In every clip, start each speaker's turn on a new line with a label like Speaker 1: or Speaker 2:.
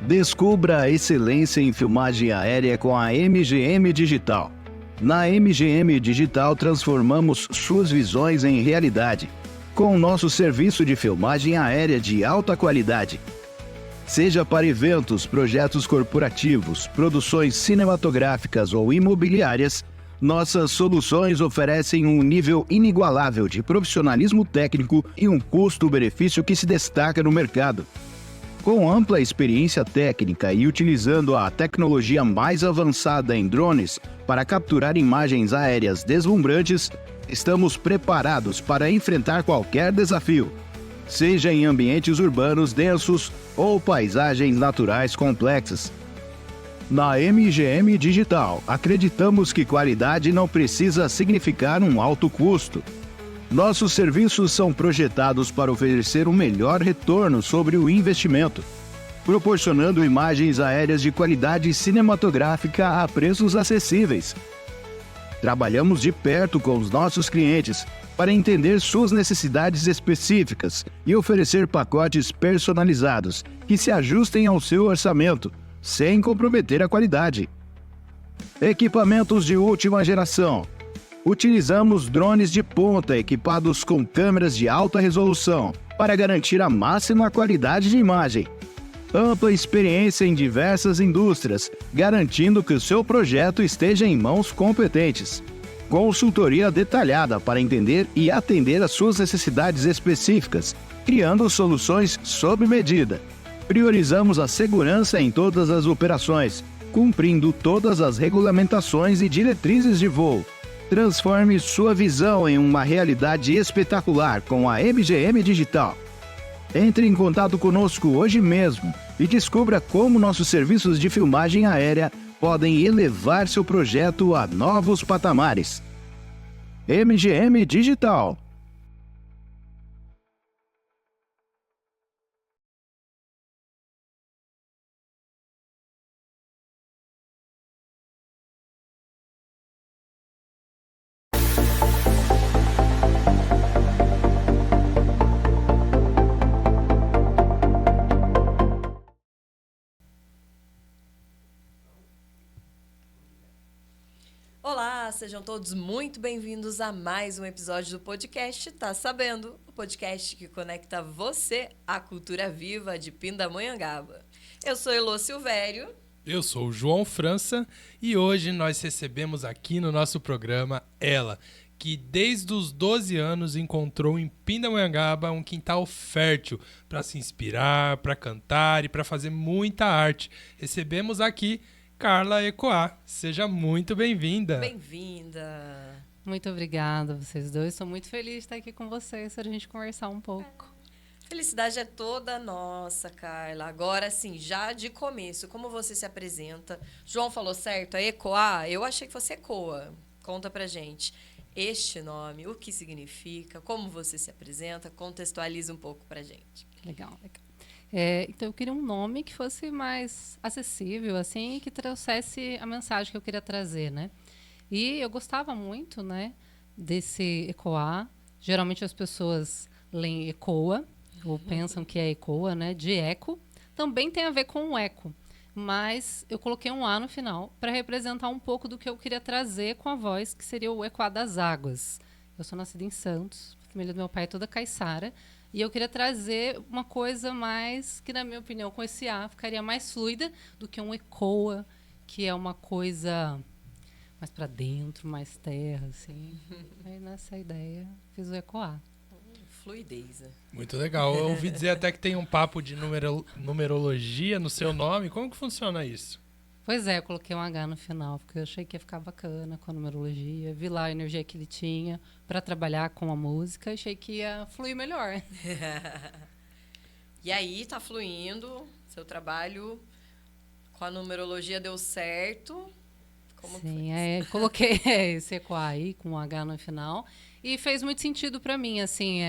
Speaker 1: Descubra a excelência em filmagem aérea com a MGM Digital. Na MGM Digital transformamos suas visões em realidade, com o nosso serviço de filmagem aérea de alta qualidade. Seja para eventos, projetos corporativos, produções cinematográficas ou imobiliárias, nossas soluções oferecem um nível inigualável de profissionalismo técnico e um custo-benefício que se destaca no mercado. Com ampla experiência técnica e utilizando a tecnologia mais avançada em drones para capturar imagens aéreas deslumbrantes, estamos preparados para enfrentar qualquer desafio, seja em ambientes urbanos densos ou paisagens naturais complexas. Na MGM Digital, acreditamos que qualidade não precisa significar um alto custo. Nossos serviços são projetados para oferecer um melhor retorno sobre o investimento, proporcionando imagens aéreas de qualidade cinematográfica a preços acessíveis. Trabalhamos de perto com os nossos clientes para entender suas necessidades específicas e oferecer pacotes personalizados que se ajustem ao seu orçamento, sem comprometer a qualidade. Equipamentos de última geração. Utilizamos drones de ponta equipados com câmeras de alta resolução para garantir a máxima qualidade de imagem. Ampla experiência em diversas indústrias, garantindo que o seu projeto esteja em mãos competentes. Consultoria detalhada para entender e atender às suas necessidades específicas, criando soluções sob medida. Priorizamos a segurança em todas as operações, cumprindo todas as regulamentações e diretrizes de voo. Transforme sua visão em uma realidade espetacular com a MGM Digital. Entre em contato conosco hoje mesmo e descubra como nossos serviços de filmagem aérea podem elevar seu projeto a novos patamares. MGM Digital.
Speaker 2: Olá, sejam todos muito bem-vindos a mais um episódio do podcast Tá Sabendo, o podcast que conecta você à cultura viva de Pindamonhangaba. Eu sou Elô Silvério.
Speaker 3: Eu sou o João França e hoje nós recebemos aqui no nosso programa ela, que desde os 12 anos encontrou em Pindamonhangaba um quintal fértil para se inspirar, para cantar e para fazer muita arte. Recebemos aqui Carla Ecoá. Seja muito bem-vinda.
Speaker 2: Bem-vinda.
Speaker 4: Muito obrigada a vocês dois. Estou muito feliz de estar aqui com vocês para a gente conversar um pouco.
Speaker 2: Felicidade é toda nossa, Carla. Agora, sim, já de começo, como você se apresenta? João falou certo, é Ecoá? Eu achei que fosse Ecoa. Conta pra gente. Este nome, o que significa, como você se apresenta, contextualiza um pouco pra gente.
Speaker 4: Legal. Então, eu queria um nome que fosse mais acessível, assim, e que trouxesse a mensagem que eu queria trazer, né? E eu gostava muito, né, desse Ecoá. Geralmente as pessoas leem Ecoa, ou pensam que é Ecoa, né, de eco. Também tem a ver com o eco, mas eu coloquei um A no final para representar um pouco do que eu queria trazer com a voz, que seria o Ecoá das águas. Eu sou nascida em Santos, a família do meu pai é toda caiçara, e eu queria trazer uma coisa mais, que na minha opinião, com esse A, ficaria mais fluida do que um Ecoa, que é uma coisa mais para dentro, mais terra, assim. Aí nessa ideia, fiz o Ecoá.
Speaker 2: Fluidez.
Speaker 3: Muito legal. Eu ouvi dizer até que tem um papo de numerologia no seu nome. Como que funciona isso?
Speaker 4: Pois é, eu coloquei um H no final, porque eu achei que ia ficar bacana com a numerologia. Vi lá a energia que ele tinha para trabalhar com a música. Achei que ia fluir melhor.
Speaker 2: E aí, tá fluindo. Seu trabalho com a numerologia deu certo. Como
Speaker 4: Sim,
Speaker 2: foi?
Speaker 4: coloquei esse Ecoá aí com um H no final. E fez muito sentido para mim, assim,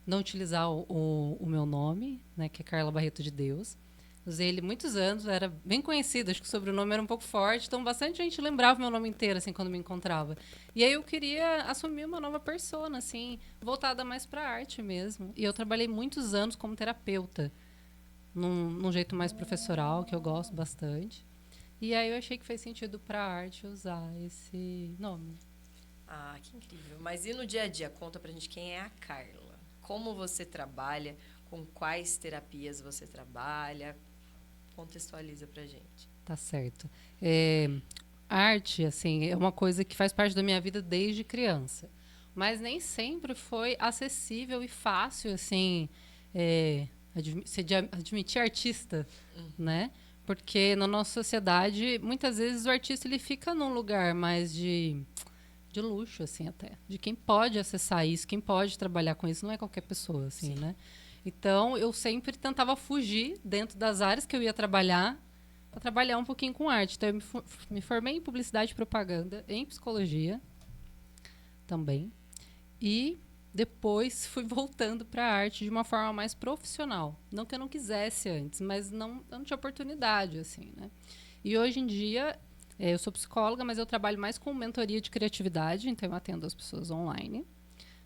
Speaker 4: não utilizar o meu nome, né, que é Carla Barreto de Deus. Usei ele muitos anos, era bem conhecido, acho que o sobrenome era um pouco forte, então bastante gente lembrava o meu nome inteiro, assim, quando me encontrava. E aí eu queria assumir uma nova persona, assim, voltada mais para a arte mesmo. E eu trabalhei muitos anos como terapeuta, num jeito mais professoral, que eu gosto bastante. E aí eu achei que fez sentido para a arte usar esse nome.
Speaker 2: Ah, que incrível. Mas e no dia a dia? Conta pra gente quem é a Carla. Como você trabalha, com quais terapias você trabalha. Contextualiza pra gente.
Speaker 4: Tá certo. Arte, assim, é uma coisa que faz parte da minha vida desde criança. Mas nem sempre foi acessível e fácil, assim, admitir artista, né? Porque na nossa sociedade, muitas vezes o artista ele fica num lugar mais de luxo, assim, até. De quem pode acessar isso, quem pode trabalhar com isso. Não é qualquer pessoa, assim, né? Então, eu sempre tentava fugir dentro das áreas que eu ia trabalhar, para trabalhar um pouquinho com arte. Então, eu me formei em publicidade e propaganda, em psicologia também. E depois fui voltando para a arte de uma forma mais profissional. Não que eu não quisesse antes, mas eu não tinha oportunidade, assim, né? E hoje em dia, eu sou psicóloga, mas eu trabalho mais com mentoria de criatividade, então eu atendo as pessoas online.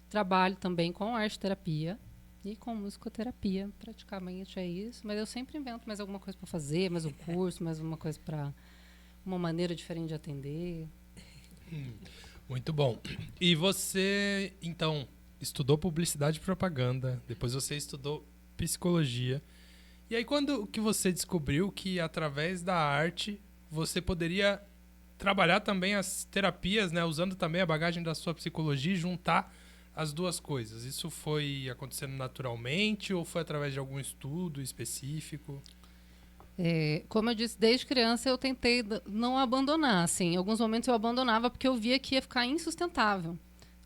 Speaker 4: Trabalho também com arte-terapia e com musicoterapia, praticamente é isso. Mas eu sempre invento mais alguma coisa para fazer, mais um curso, mais uma coisa para uma maneira diferente de atender.
Speaker 3: Muito bom. E você, então, estudou publicidade e propaganda, depois você estudou psicologia. E aí, quando que você descobriu que, através da arte, você poderia trabalhar também as terapias, né, usando também a bagagem da sua psicologia e juntar as duas coisas? Isso foi acontecendo naturalmente ou foi através de algum estudo específico?
Speaker 4: Como eu disse, desde criança eu tentei não abandonar. Assim, em alguns momentos eu abandonava porque eu via que ia ficar insustentável.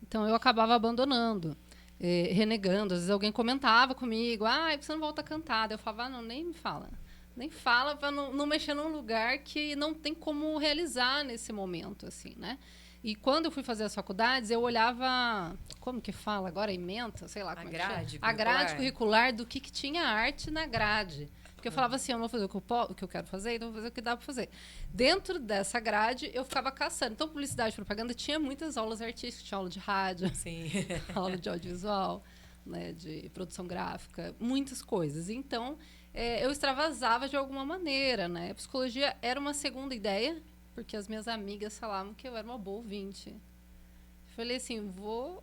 Speaker 4: Então eu acabava abandonando, renegando. Às vezes alguém comentava comigo, você não volta a cantar. Eu falava, não, nem me fala. Nem fala para não mexer num lugar que não tem como realizar nesse momento, assim, né? E quando eu fui fazer as faculdades, eu olhava, como que fala agora, ementa, sei lá como a grade curricular do que tinha arte na grade. Porque eu falava assim, eu não vou fazer o que eu quero fazer, então eu vou fazer o que dá para fazer. Dentro dessa grade, eu ficava caçando. Então, publicidade e propaganda tinha muitas aulas artísticas, tinha aula de rádio, aula de audiovisual, né, de produção gráfica, muitas coisas. Então, eu extravasava de alguma maneira, né? A psicologia era uma segunda ideia, porque as minhas amigas falavam que eu era uma boa ouvinte. Falei assim, vou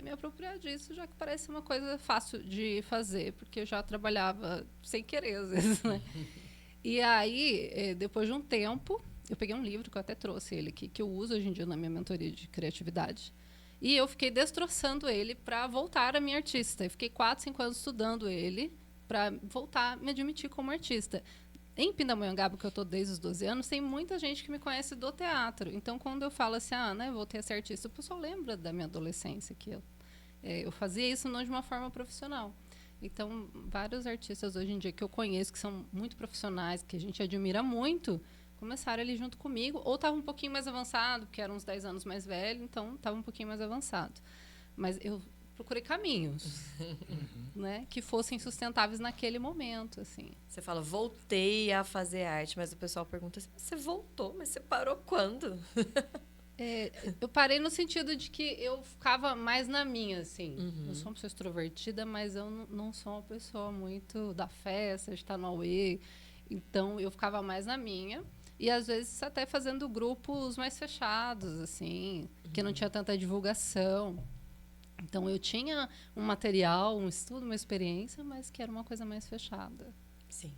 Speaker 4: me apropriar disso, já que parece uma coisa fácil de fazer, porque eu já trabalhava sem querer, às vezes, né? E aí, depois de um tempo, eu peguei um livro, que eu até trouxe ele aqui, que eu uso hoje em dia na minha mentoria de criatividade, e eu fiquei destroçando ele para voltar a minha artista. Eu fiquei 4, 5 anos estudando ele para voltar a me admitir como artista. Em Pindamonhangaba, que eu estou desde os 12 anos, tem muita gente que me conhece do teatro. Então, quando eu falo assim, voltei a ser artista, o pessoal lembra da minha adolescência, que eu fazia isso não de uma forma profissional. Então, vários artistas hoje em dia que eu conheço, que são muito profissionais, que a gente admira muito, começaram ali junto comigo, ou estavam um pouquinho mais avançado, porque eram uns 10 anos mais velho, então estava um pouquinho mais avançado. Mas eu procurei caminhos, né, que fossem sustentáveis naquele momento, assim.
Speaker 2: Você fala, voltei a fazer arte, mas o pessoal pergunta assim, você voltou, mas você parou quando?
Speaker 4: Eu parei no sentido de que eu ficava mais na minha, assim. Eu sou uma pessoa extrovertida, mas eu não sou uma pessoa muito da festa, de estar no auê. Então, eu ficava mais na minha. E, às vezes, até fazendo grupos mais fechados, assim, que não tinha tanta divulgação. Então, eu tinha um material, um estudo, uma experiência, mas que era uma coisa mais fechada.
Speaker 2: Sim.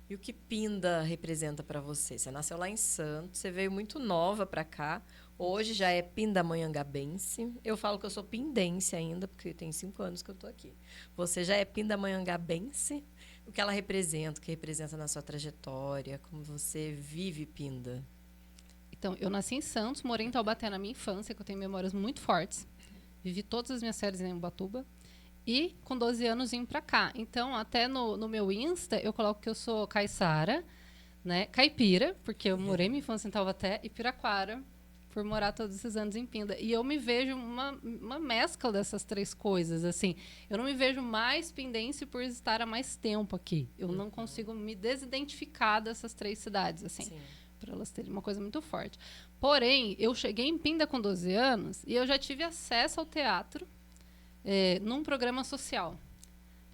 Speaker 2: E o que Pinda representa para você? Você nasceu lá em Santos, você veio muito nova para cá. Hoje já é pindamonhangabense. Eu falo que eu sou pindense ainda, porque tem 5 anos que eu estou aqui. Você já é pindamonhangabense? O que ela representa, o que representa na sua trajetória, como você vive Pinda?
Speaker 4: Então, eu nasci em Santos, morei em Taubaté na minha infância, que eu tenho memórias muito fortes. Vivi todas as minhas séries em Ubatuba. E, com 12 anos, vim pra cá. Então, até no meu Insta, eu coloco que eu sou caiçara, né? Caipira, porque eu morei minha infância em Taubaté, e Piraquara, por morar todos esses anos em Pinda. E eu me vejo uma mescla dessas 3 coisas, assim. Eu não me vejo mais pindense por estar há mais tempo aqui. Eu não consigo me desidentificar dessas 3 cidades, assim. Sim. Para elas terem uma coisa muito forte. Porém, eu cheguei em Pinda com 12 anos e eu já tive acesso ao teatro num programa social.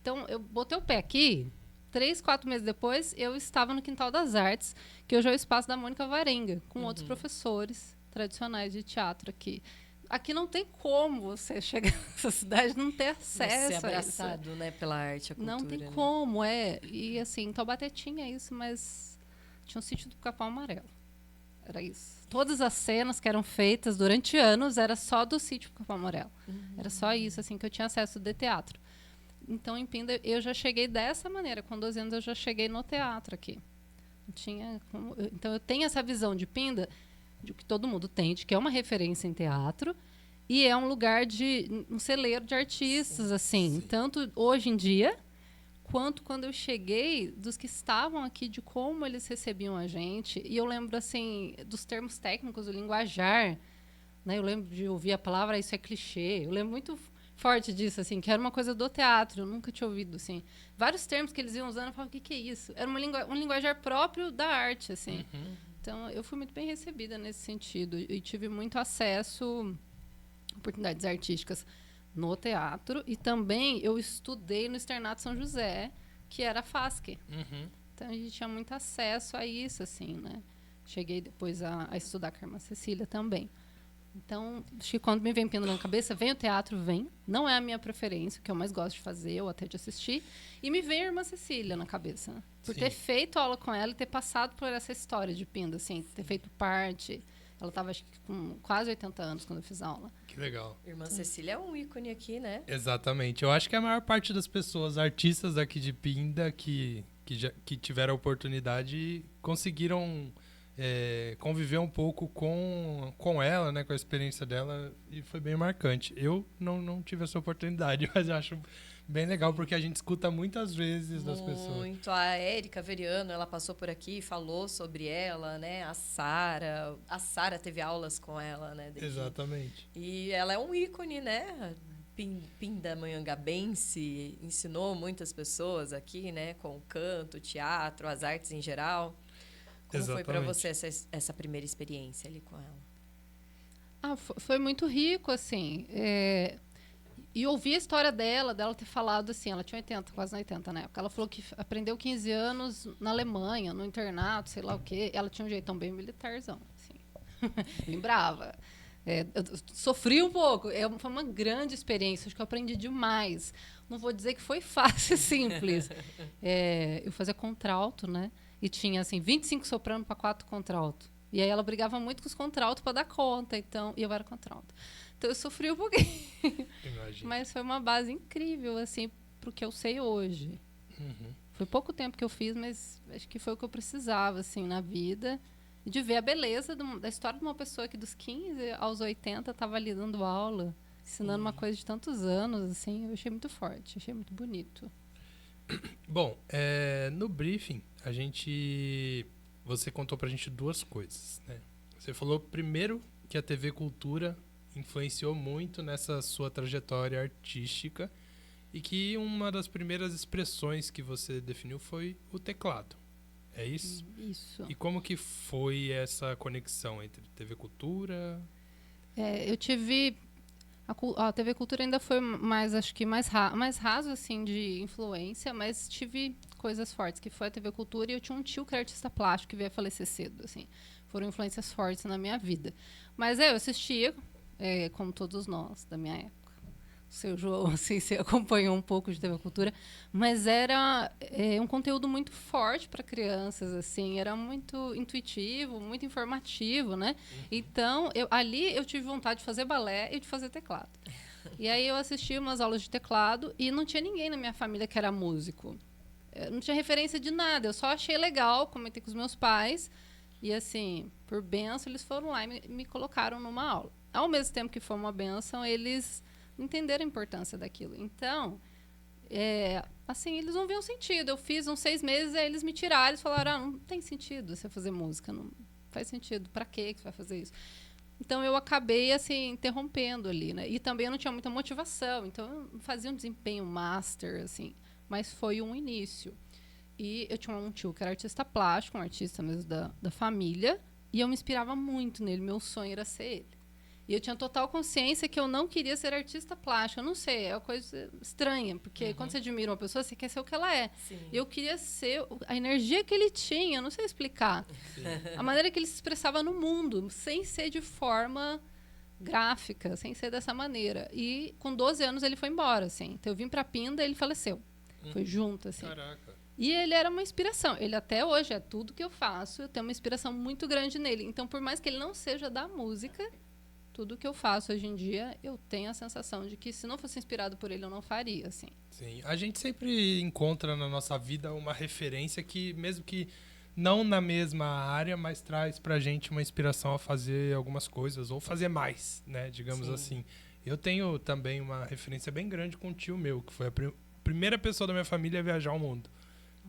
Speaker 4: Então, eu botei o pé aqui, 3, 4 meses depois, eu estava no Quintal das Artes, que hoje é o espaço da Mônica Varenga, com outros professores tradicionais de teatro aqui. Aqui não tem como você chegar nessa cidade e não ter
Speaker 2: Ser
Speaker 4: acesso a isso.
Speaker 2: abraçado, né, pela arte, a cultura.
Speaker 4: Não tem
Speaker 2: né?
Speaker 4: como, E assim, em Taubaté tinha isso, mas tinha um sítio do Capão Amarelo. Era isso. Todas as cenas que eram feitas durante anos era só do sítio do Capão Amarelo. Era só isso, assim, que eu tinha acesso de teatro. Então, em Pinda, eu já cheguei dessa maneira. Com 12 anos, eu já cheguei no teatro aqui. Não tinha como... Então, eu tenho essa visão de Pinda, de que todo mundo tem, de que é uma referência em teatro e é um lugar de um celeiro de artistas, assim, tanto hoje em dia quanto quando eu cheguei, dos que estavam aqui, de como eles recebiam a gente. E eu lembro, assim, dos termos técnicos, do linguajar, né? Eu lembro de ouvir a palavra, isso é clichê. Eu lembro muito forte disso, assim, que era uma coisa do teatro, eu nunca tinha ouvido, assim. Vários termos que eles iam usando, eu falava, o que é isso? Era um linguajar próprio da arte, assim. Então, eu fui muito bem recebida nesse sentido e tive muito acesso a oportunidades artísticas no teatro e também eu estudei no Externato São José, que era a FASC. Então, a gente tinha muito acesso a isso, assim, né? Cheguei depois a estudar com a irmã Cecília também. Então, acho que quando me vem Pinda na cabeça, vem o teatro, vem. Não é a minha preferência, o que eu mais gosto de fazer, ou até de assistir. E me vem a irmã Cecília na cabeça. Né? Por ter feito aula com ela e ter passado por essa história de Pinda, assim, ter feito parte. Ela estava, acho que, com quase 80 anos quando eu fiz aula.
Speaker 3: Que legal.
Speaker 2: Irmã Cecília é um ícone aqui, né?
Speaker 3: Exatamente. Eu acho que a maior parte das pessoas, artistas daqui de Pinda, que tiveram a oportunidade, conseguiram conviver um pouco com ela, né, com a experiência dela, e foi bem marcante. Eu não tive essa oportunidade, mas eu acho bem legal, porque a gente escuta muitas vezes das pessoas.
Speaker 2: Muito. A Érica Veriano, ela passou por aqui, falou sobre ela, né? A Sara teve aulas com ela, né?
Speaker 3: Exatamente.
Speaker 2: E ela é um ícone, né? Pindamonhangabense, ensinou muitas pessoas aqui, né? Com o canto, o teatro, as artes em geral. Como foi para você essa primeira experiência ali com ela?
Speaker 4: Foi muito rico, assim. E ouvir a história dela ter falado assim, ela tinha 80, quase 80 na época. Ela falou que aprendeu 15 anos na Alemanha, no internato, sei lá o quê. Ela tinha um jeitão bem militarzão, assim. Lembrava. Eu sofri um pouco. Foi uma grande experiência. Acho que eu aprendi demais. Não vou dizer que foi fácil e simples. Eu fazia contralto, né? E tinha, assim, 25 soprano para 4 contralto. E aí ela brigava muito com os contraltos para dar conta. Então, e eu era contralto. Então, eu sofri um pouquinho.
Speaker 3: Imagina.
Speaker 4: Mas foi uma base incrível, assim, pro que eu sei hoje. Foi pouco tempo que eu fiz, mas acho que foi o que eu precisava, assim, na vida. De ver a beleza da história de uma pessoa que dos 15 aos 80 estava ali dando aula, ensinando uma coisa de tantos anos, assim. Eu achei muito forte, achei muito bonito.
Speaker 3: Bom, no briefing, você contou pra gente duas coisas, né? Você falou primeiro que a TV Cultura influenciou muito nessa sua trajetória artística e que uma das primeiras expressões que você definiu foi o teclado. É isso?
Speaker 4: Isso.
Speaker 3: E como que foi essa conexão entre TV Cultura?
Speaker 4: Eu tive... A TV Cultura ainda foi mais, acho que mais raso, assim, de influência, mas tive coisas fortes, que foi a TV Cultura, e eu tinha um tio que era artista plástico, que veio a falecer cedo, assim. Foram influências fortes na minha vida. Mas eu assistia, como todos nós, da minha época. O seu João, assim, você acompanhou um pouco de TV Cultura, mas era um conteúdo muito forte para crianças, assim, era muito intuitivo, muito informativo, né? Então, ali eu tive vontade de fazer balé e de fazer teclado. E aí eu assisti umas aulas de teclado e não tinha ninguém na minha família que era músico. Eu não tinha referência de nada, eu só achei legal, comentei com os meus pais e, assim, por bênção, eles foram lá e me colocaram numa aula. Ao mesmo tempo que foi uma bênção, eles entenderam a importância daquilo. Então, assim, eles não viam sentido. Eu fiz uns 6 meses, aí eles me tiraram e falaram, não tem sentido você fazer música, não faz sentido, pra que você vai fazer isso? Então, eu acabei, assim, interrompendo ali, né? E também eu não tinha muita motivação, então eu fazia um desempenho master, assim, mas foi um início. E eu tinha um tio que era artista plástico, um artista mesmo da família, e eu me inspirava muito nele, meu sonho era ser ele. E eu tinha total consciência que eu não queria ser artista plástica. Eu não sei, é uma coisa estranha, porque quando você admira uma pessoa, você quer ser o que ela é.
Speaker 2: Sim.
Speaker 4: Eu queria ser a energia que ele tinha, eu não sei explicar. A maneira que ele se expressava no mundo, sem ser de forma gráfica, sem ser dessa maneira. E com 12 anos ele foi embora, assim. Então eu vim pra Pinda e ele faleceu. Foi junto, assim.
Speaker 3: Caraca.
Speaker 4: E ele era uma inspiração. Ele até hoje é tudo que eu faço. Eu tenho uma inspiração muito grande nele. Então, por mais que ele não seja da música, tudo que eu faço hoje em dia, eu tenho a sensação de que se não fosse inspirado por ele, eu não faria, assim.
Speaker 3: Sim, a gente sempre encontra na nossa vida uma referência que, mesmo que não na mesma área, mas traz pra gente uma inspiração a fazer algumas coisas, ou fazer mais, né, digamos
Speaker 2: Sim.
Speaker 3: assim. Eu tenho também uma referência bem grande com um tio meu, que foi a primeira pessoa da minha família a viajar ao mundo.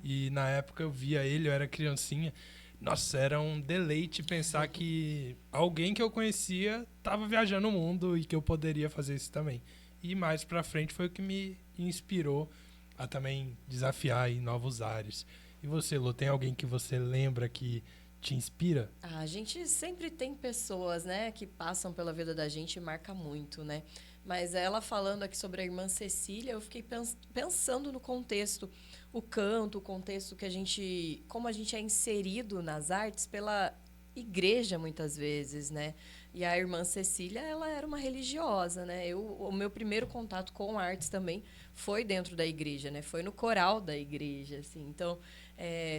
Speaker 3: E na época eu via ele, eu era criancinha. Nossa, era um deleite pensar que alguém que eu conhecia estava viajando o mundo e que eu poderia fazer isso também. E mais pra frente foi o que me inspirou a também desafiar aí novos ares. E você, Lô, tem alguém que você lembra que te inspira?
Speaker 2: A gente sempre tem pessoas, né, que passam pela vida da gente e marca muito, né? Mas ela falando aqui sobre a irmã Cecília, eu fiquei pensando no contexto, o canto, o contexto que como a gente é inserido nas artes pela igreja muitas vezes, né? E a irmã Cecília, ela era uma religiosa, né? O meu primeiro contato com artes também foi dentro da igreja, né? Foi no coral da igreja, assim. Então,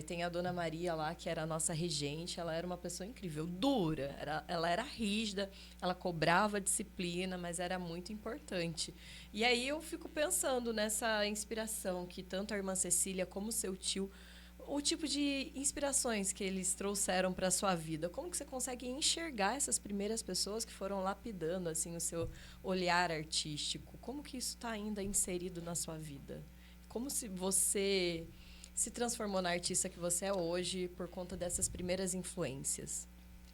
Speaker 2: tem a Dona Maria lá, que era a nossa regente. Ela era uma pessoa incrível, dura. Ela era rígida, ela cobrava disciplina, mas era muito importante. E aí eu fico pensando nessa inspiração que tanto a irmã Cecília como o seu tio, o tipo de inspirações que eles trouxeram para a sua vida. Como que você consegue enxergar essas primeiras pessoas que foram lapidando assim o seu olhar artístico? Como que isso está ainda inserido na sua vida? Como se você se transformou na artista que você é hoje por conta dessas primeiras influências?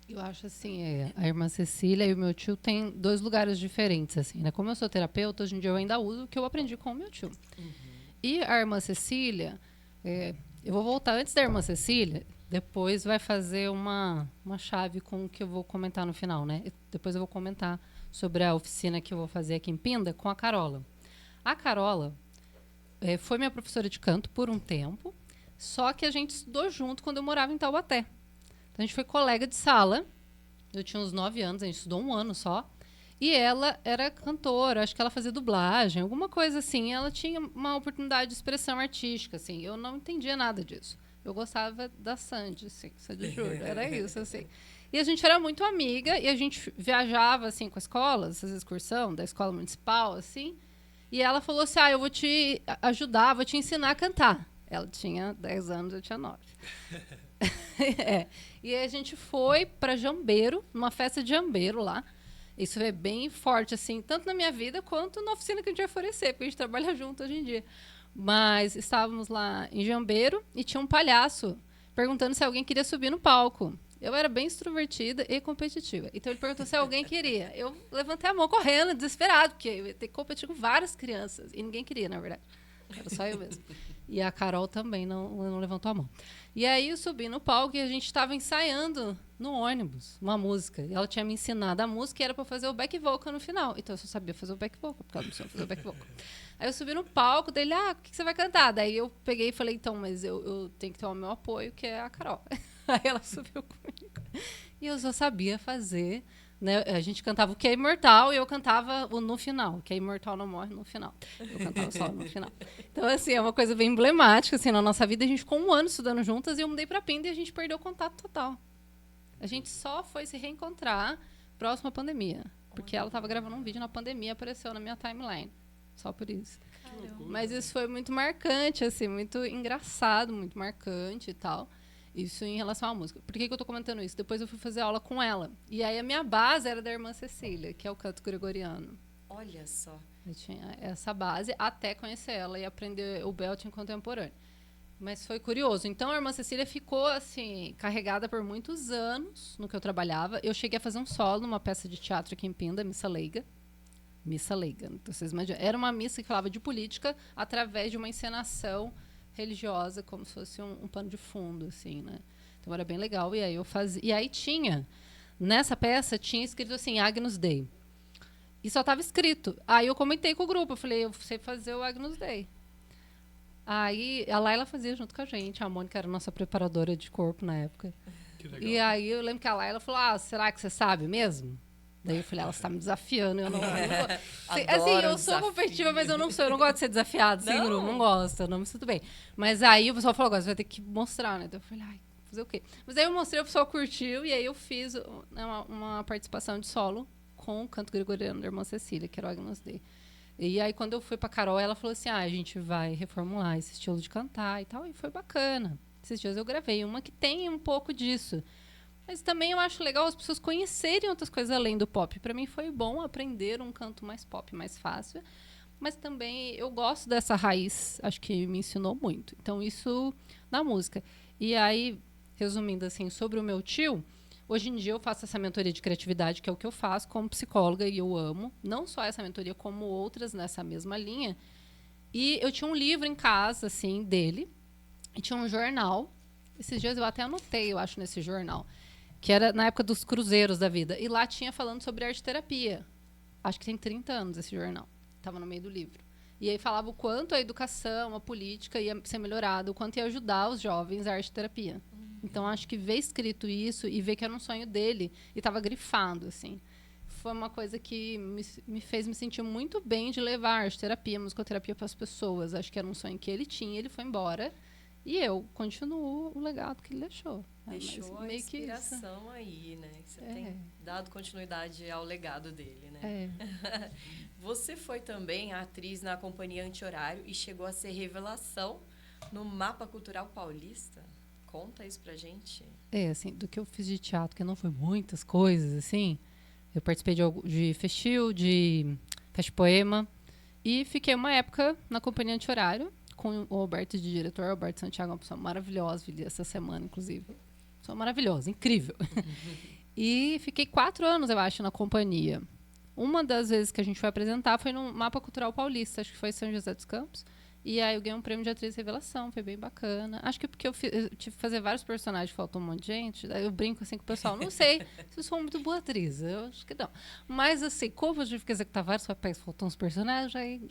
Speaker 4: Eu acho assim, a irmã Cecília e o meu tio têm 2 lugares diferentes, assim, né? Como eu sou terapeuta, hoje em dia eu ainda uso o que eu aprendi com o meu tio. E a irmã Cecília, eu vou voltar antes da irmã Cecília, depois vai fazer uma chave com o que eu vou comentar no final, né? Depois eu vou comentar sobre a oficina que eu vou fazer aqui em Pinda com a Carola. A Carola foi minha professora de canto por um tempo, só que a gente estudou junto quando eu morava em Taubaté. Então, a gente foi colega de sala. Eu tinha uns 9 anos, a gente estudou 1 ano só. E ela era cantora, acho que ela fazia dublagem, alguma coisa assim. Ela tinha uma oportunidade de expressão artística, assim. Eu não entendia nada disso. Eu gostava da Sandy, assim, Sandy Júnior, era isso, assim. E a gente era muito amiga e a gente viajava, assim, com a escola, essas excursões da escola municipal, assim. E ela falou assim, eu vou te ajudar, vou te ensinar a cantar. Ela tinha 10 anos, eu tinha 9. E a gente foi para Jambeiro, numa festa de Jambeiro lá. Isso é bem forte, assim, tanto na minha vida quanto na oficina que a gente vai oferecer, porque a gente trabalha junto hoje em dia. Mas estávamos lá em Jambeiro e tinha um palhaço perguntando se alguém queria subir no palco. Eu era bem extrovertida e competitiva. Então ele perguntou se alguém queria. Eu levantei a mão correndo, desesperado, porque eu ia ter que competir com várias crianças. E ninguém queria, na verdade. Era só eu mesmo. E a Carol também não levantou a mão. E aí eu subi no palco e a gente estava ensaiando no ônibus uma música. E ela tinha me ensinado a música e era para fazer o back vocal no final. Então eu só sabia fazer o back vocal, porque ela não sabia fazer o back vocal. Aí eu subi no palco dele, o que você vai cantar? Daí eu peguei e falei, então, mas eu tenho que ter o meu apoio, que é a Carol. Aí ela subiu comigo. E eu só sabia fazer, né? A gente cantava o que é imortal e eu cantava o no final, que é imortal não morre no final. Eu cantava só no final. Então, assim, é uma coisa bem emblemática, assim, na nossa vida. A gente ficou 1 ano estudando juntas e eu mudei pra Pinda e a gente perdeu o contato total. A gente só foi se reencontrar próximo à pandemia. Porque ela estava gravando um vídeo na pandemia e apareceu na minha timeline. Só por isso. Mas isso foi muito marcante, assim, muito engraçado, muito marcante e tal. Isso em relação à música. Por que eu tô comentando isso? Depois eu fui fazer aula com ela. E aí a minha base era da irmã Cecília, que é o canto gregoriano.
Speaker 2: Olha só.
Speaker 4: Eu tinha essa base até conhecer ela e aprender o belting contemporâneo. Mas foi curioso. Então a irmã Cecília ficou assim carregada por muitos anos no que eu trabalhava. Eu cheguei a fazer um solo numa peça de teatro aqui em Pinda, Missa Leiga. Missa Leiga, então vocês imaginam. Era uma missa que falava de política através de uma encenação religiosa, como se fosse um pano de fundo, assim, né? Então era bem legal. E aí eu fazia. E aí tinha, nessa peça, tinha escrito assim, Agnus Dei. E só tava escrito. Aí eu comentei com o grupo, eu falei, eu sei fazer o Agnus Dei. Aí a Laila fazia junto com a gente, a Mônica era nossa preparadora de corpo na época.
Speaker 3: Que legal.
Speaker 4: E aí eu lembro que a Laila falou, será que você sabe mesmo? Daí eu falei, ela está me desafiando, eu não vou. Assim, eu sou competitiva, mas eu não sou, eu não gosto de ser desafiada, assim, grupo, não gosto, eu não me sinto bem. Mas aí o pessoal falou, agora você vai ter que mostrar, né? Então eu falei, fazer o quê? Mas aí eu mostrei, o pessoal curtiu, e aí eu fiz uma participação de solo com o canto gregoriano da irmã Cecília, que era o Agnus Dei. E aí, quando eu fui pra Carol, ela falou assim, a gente vai reformular esse estilo de cantar e tal, e foi bacana. Esses dias eu gravei uma que tem um pouco disso. Mas também eu acho legal as pessoas conhecerem outras coisas além do pop. Pra mim foi bom aprender um canto mais pop, mais fácil. Mas também eu gosto dessa raiz, acho que me ensinou muito. Então, isso na música. E aí, resumindo assim, sobre o meu tio... Hoje em dia eu faço essa mentoria de criatividade, que é o que eu faço como psicóloga, e eu amo. Não só essa mentoria, como outras nessa mesma linha. E eu tinha um livro em casa, assim, dele. E tinha um jornal. Esses dias eu até anotei, eu acho, nesse jornal. Que era na época dos cruzeiros da vida. E lá tinha falando sobre arte terapia. Acho que tem 30 anos esse jornal. Estava no meio do livro. E aí falava o quanto a educação, a política ia ser melhorada, o quanto ia ajudar os jovens a arte terapia. Então, acho que ver escrito isso e ver que era um sonho dele e estava grifado, assim, foi uma coisa que me fez me sentir muito bem de levar arte-terapia, musicoterapia para as pessoas. Acho que era um sonho que ele tinha, ele foi embora e eu continuo o legado que ele deixou.
Speaker 2: Deixou a inspiração aí, né? Você tem dado continuidade ao legado dele, né? Você foi também atriz na Companhia Anti-Horário e chegou a ser revelação no Mapa Cultural Paulista. Conta isso pra gente.
Speaker 4: Assim, do que eu fiz de teatro, que não foi muitas coisas, assim, eu participei de Festil, de Fest Poema, e fiquei uma época na Companhia Anti-Horário, com o Alberto de diretor. O Alberto Santiago é uma pessoa maravilhosa, vi essa semana, inclusive. Pessoa maravilhosa, incrível. E fiquei 4 anos, eu acho, na companhia. Uma das vezes que a gente foi apresentar foi no Mapa Cultural Paulista, acho que foi em São José dos Campos. E aí eu ganhei um prêmio de atriz revelação, foi bem bacana. Acho que porque eu tive que fazer vários personagens, faltou um monte de gente. Daí eu brinco assim com o pessoal, não sei se eu sou muito boa atriz, eu acho que não. Mas assim, como eu tive que executar vários papéis, faltou uns personagens, aí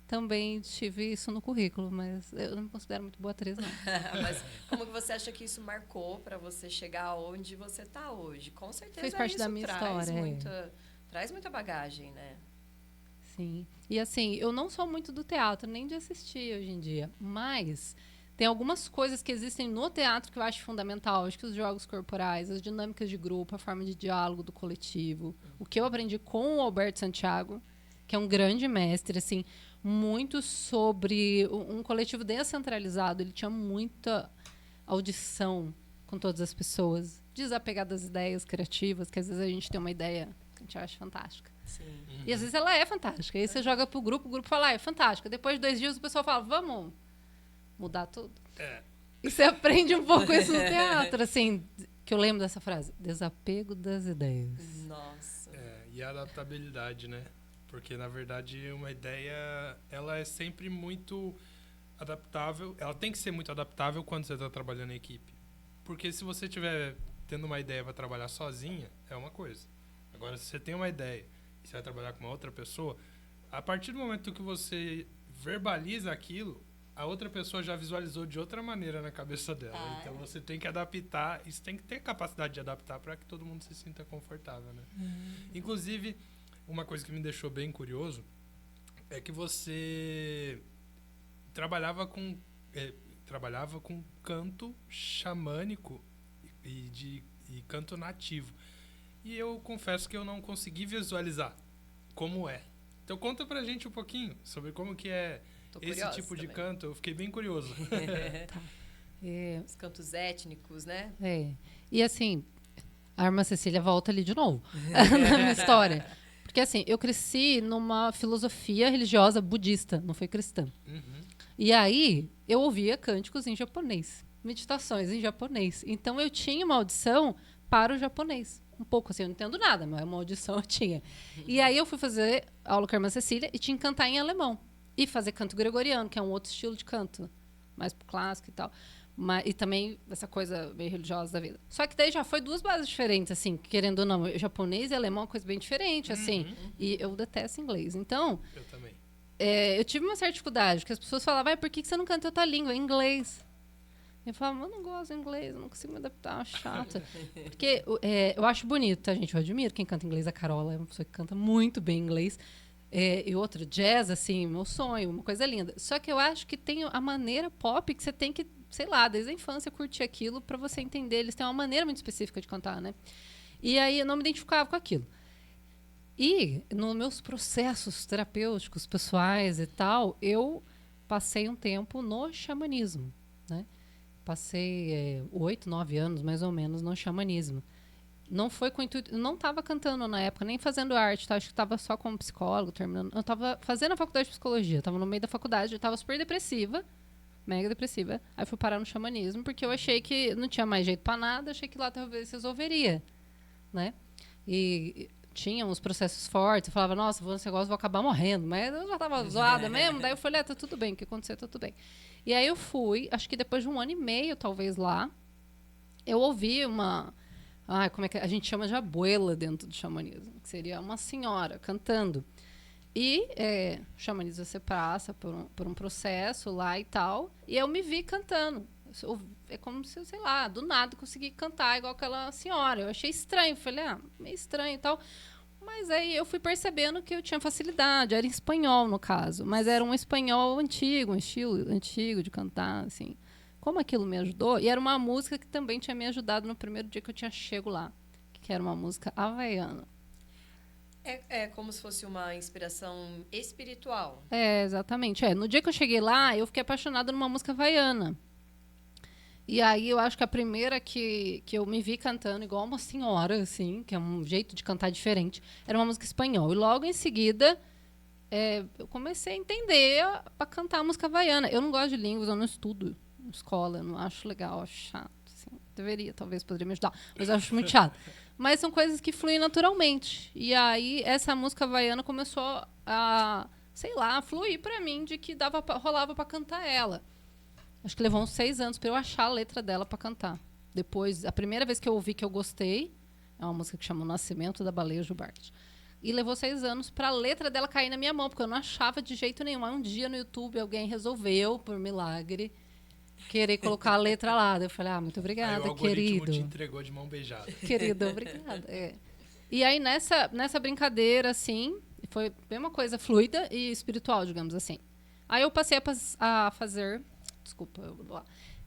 Speaker 4: também tive isso no currículo, mas eu não me considero muito boa atriz, não.
Speaker 2: Mas como que você acha que isso marcou para você chegar onde você está hoje? Com certeza
Speaker 4: fez parte
Speaker 2: isso
Speaker 4: da minha história.
Speaker 2: Traz muita bagagem, né?
Speaker 4: Sim. E assim, eu não sou muito do teatro, nem de assistir hoje em dia, mas tem algumas coisas que existem no teatro que eu acho fundamental. Acho que os jogos corporais, as dinâmicas de grupo, a forma de diálogo do coletivo. O que eu aprendi com o Alberto Santiago, que é um grande mestre, assim, muito sobre um coletivo descentralizado. Ele tinha muita audição com todas as pessoas, desapegado das ideias criativas, que às vezes a gente tem uma ideia que a gente acha fantástica.
Speaker 2: Sim.
Speaker 4: E às vezes ela é fantástica. Aí você joga pro grupo, o grupo fala, é fantástica. Depois de 2 dias o pessoal fala, vamos mudar tudo. E você aprende um pouco isso no teatro, assim, que eu lembro dessa frase, desapego das ideias.
Speaker 2: Nossa.
Speaker 3: E a adaptabilidade, né? Porque, na verdade, uma ideia, ela é sempre muito adaptável. Ela tem que ser muito adaptável quando você está trabalhando em equipe. Porque se você estiver tendo uma ideia para trabalhar sozinha, é uma coisa. Agora, se você tem uma ideia e você vai trabalhar com uma outra pessoa, a partir do momento que você verbaliza aquilo, a outra pessoa já visualizou de outra maneira na cabeça dela. Então, você tem que adaptar, isso tem que ter capacidade de adaptar para que todo mundo se sinta confortável, né? Inclusive, uma coisa que me deixou bem curioso é que você trabalhava com canto xamânico e canto nativo. E eu confesso que eu não consegui visualizar como é. Então conta pra gente um pouquinho sobre como que é esse tipo de canto. Eu fiquei bem curioso.
Speaker 2: Os cantos étnicos, né?
Speaker 4: E assim, a irmã Cecília volta ali de novo na minha história. Porque assim, eu cresci numa filosofia religiosa budista, não foi cristã. E aí, eu ouvia cânticos em japonês, meditações em japonês. Então, eu tinha uma audição para o japonês. Um pouco assim, eu não entendo nada, mas uma audição eu tinha. E aí, eu fui fazer aula com a irmã Cecília e tinha que cantar em alemão. E fazer canto gregoriano, que é um outro estilo de canto, mais pro clássico e tal. E também essa coisa meio religiosa da vida. Só que daí já foi duas bases diferentes, assim, querendo ou não. Japonês e alemão é uma coisa bem diferente, assim. E eu detesto inglês. Então,
Speaker 3: Eu também.
Speaker 4: eu tive uma certa dificuldade, porque as pessoas falavam, por que você não canta outra língua? Em inglês. Eu falava, eu não gosto de inglês, eu não consigo me adaptar, chata. Porque eu acho bonito, tá, gente? Eu admiro quem canta inglês. A Carola é uma pessoa que canta muito bem inglês. E outro, jazz, assim, meu sonho, uma coisa linda. Só que eu acho que tem a maneira pop que você tem que, sei lá, desde a infância curtir aquilo pra você entender. Eles têm uma maneira muito específica de cantar, né? E aí eu não me identificava com aquilo. E nos meus processos terapêuticos, pessoais e tal, eu passei um tempo no xamanismo, né? Passei 8, 9 anos, mais ou menos, no xamanismo. Não foi com intuito... Eu não estava cantando na época, nem fazendo arte, tá? Acho que estava só como psicólogo, terminando... Eu estava fazendo a faculdade de psicologia, estava no meio da faculdade, eu estava super depressiva, mega depressiva. Aí fui parar no xamanismo, porque eu achei que não tinha mais jeito para nada, achei que lá talvez resolveria, né? E tinha uns processos fortes, eu falava, nossa, vou nesse negócio, vou acabar morrendo. Mas eu já estava zoada mesmo, daí eu falei, tá tudo bem, o que acontecer, tá tudo bem. E aí eu fui, acho que depois de 1 ano e meio, talvez, lá, eu ouvi uma... como é que a gente chama de abuela dentro do xamanismo? Que seria uma senhora cantando. E o xamanismo você passa por um processo lá e tal. E eu me vi cantando. É como se, sei lá, do nada consegui cantar igual aquela senhora. Eu achei estranho. Falei, meio estranho e tal. Mas aí eu fui percebendo que eu tinha facilidade. Era em espanhol, no caso. Mas era um espanhol antigo, um estilo antigo de cantar, assim. Como aquilo me ajudou. E era uma música que também tinha me ajudado no primeiro dia que eu tinha chego lá. Que era uma música havaiana.
Speaker 2: É como se fosse uma inspiração espiritual.
Speaker 4: Exatamente. No dia que eu cheguei lá, eu fiquei apaixonada numa música havaiana. E aí eu acho que a primeira que eu me vi cantando igual uma senhora, assim, que é um jeito de cantar diferente, era uma música espanhol. E logo em seguida, eu comecei a entender a cantar a música havaiana. Eu não gosto de línguas, eu não estudo na escola, eu não acho legal, acho chato. Assim. Talvez poderia me ajudar, mas eu acho muito chato. Mas são coisas que fluem naturalmente. E aí essa música havaiana começou a, sei lá, fluir pra mim de que rolava pra cantar ela. Acho que levou uns 6 anos para eu achar a letra dela para cantar. Depois, a primeira vez que eu ouvi que eu gostei, é uma música que chama O Nascimento da Baleia Jubarte. E levou 6 anos para a letra dela cair na minha mão, porque eu não achava de jeito nenhum. Aí um dia no YouTube alguém resolveu, por milagre, querer colocar a letra lá. Eu falei, muito obrigada,
Speaker 3: aí o
Speaker 4: querido.
Speaker 3: te entregou de mão beijada.
Speaker 4: Querido, obrigada. E aí nessa brincadeira, assim, foi bem uma coisa fluida e espiritual, digamos assim. Aí eu passei a fazer...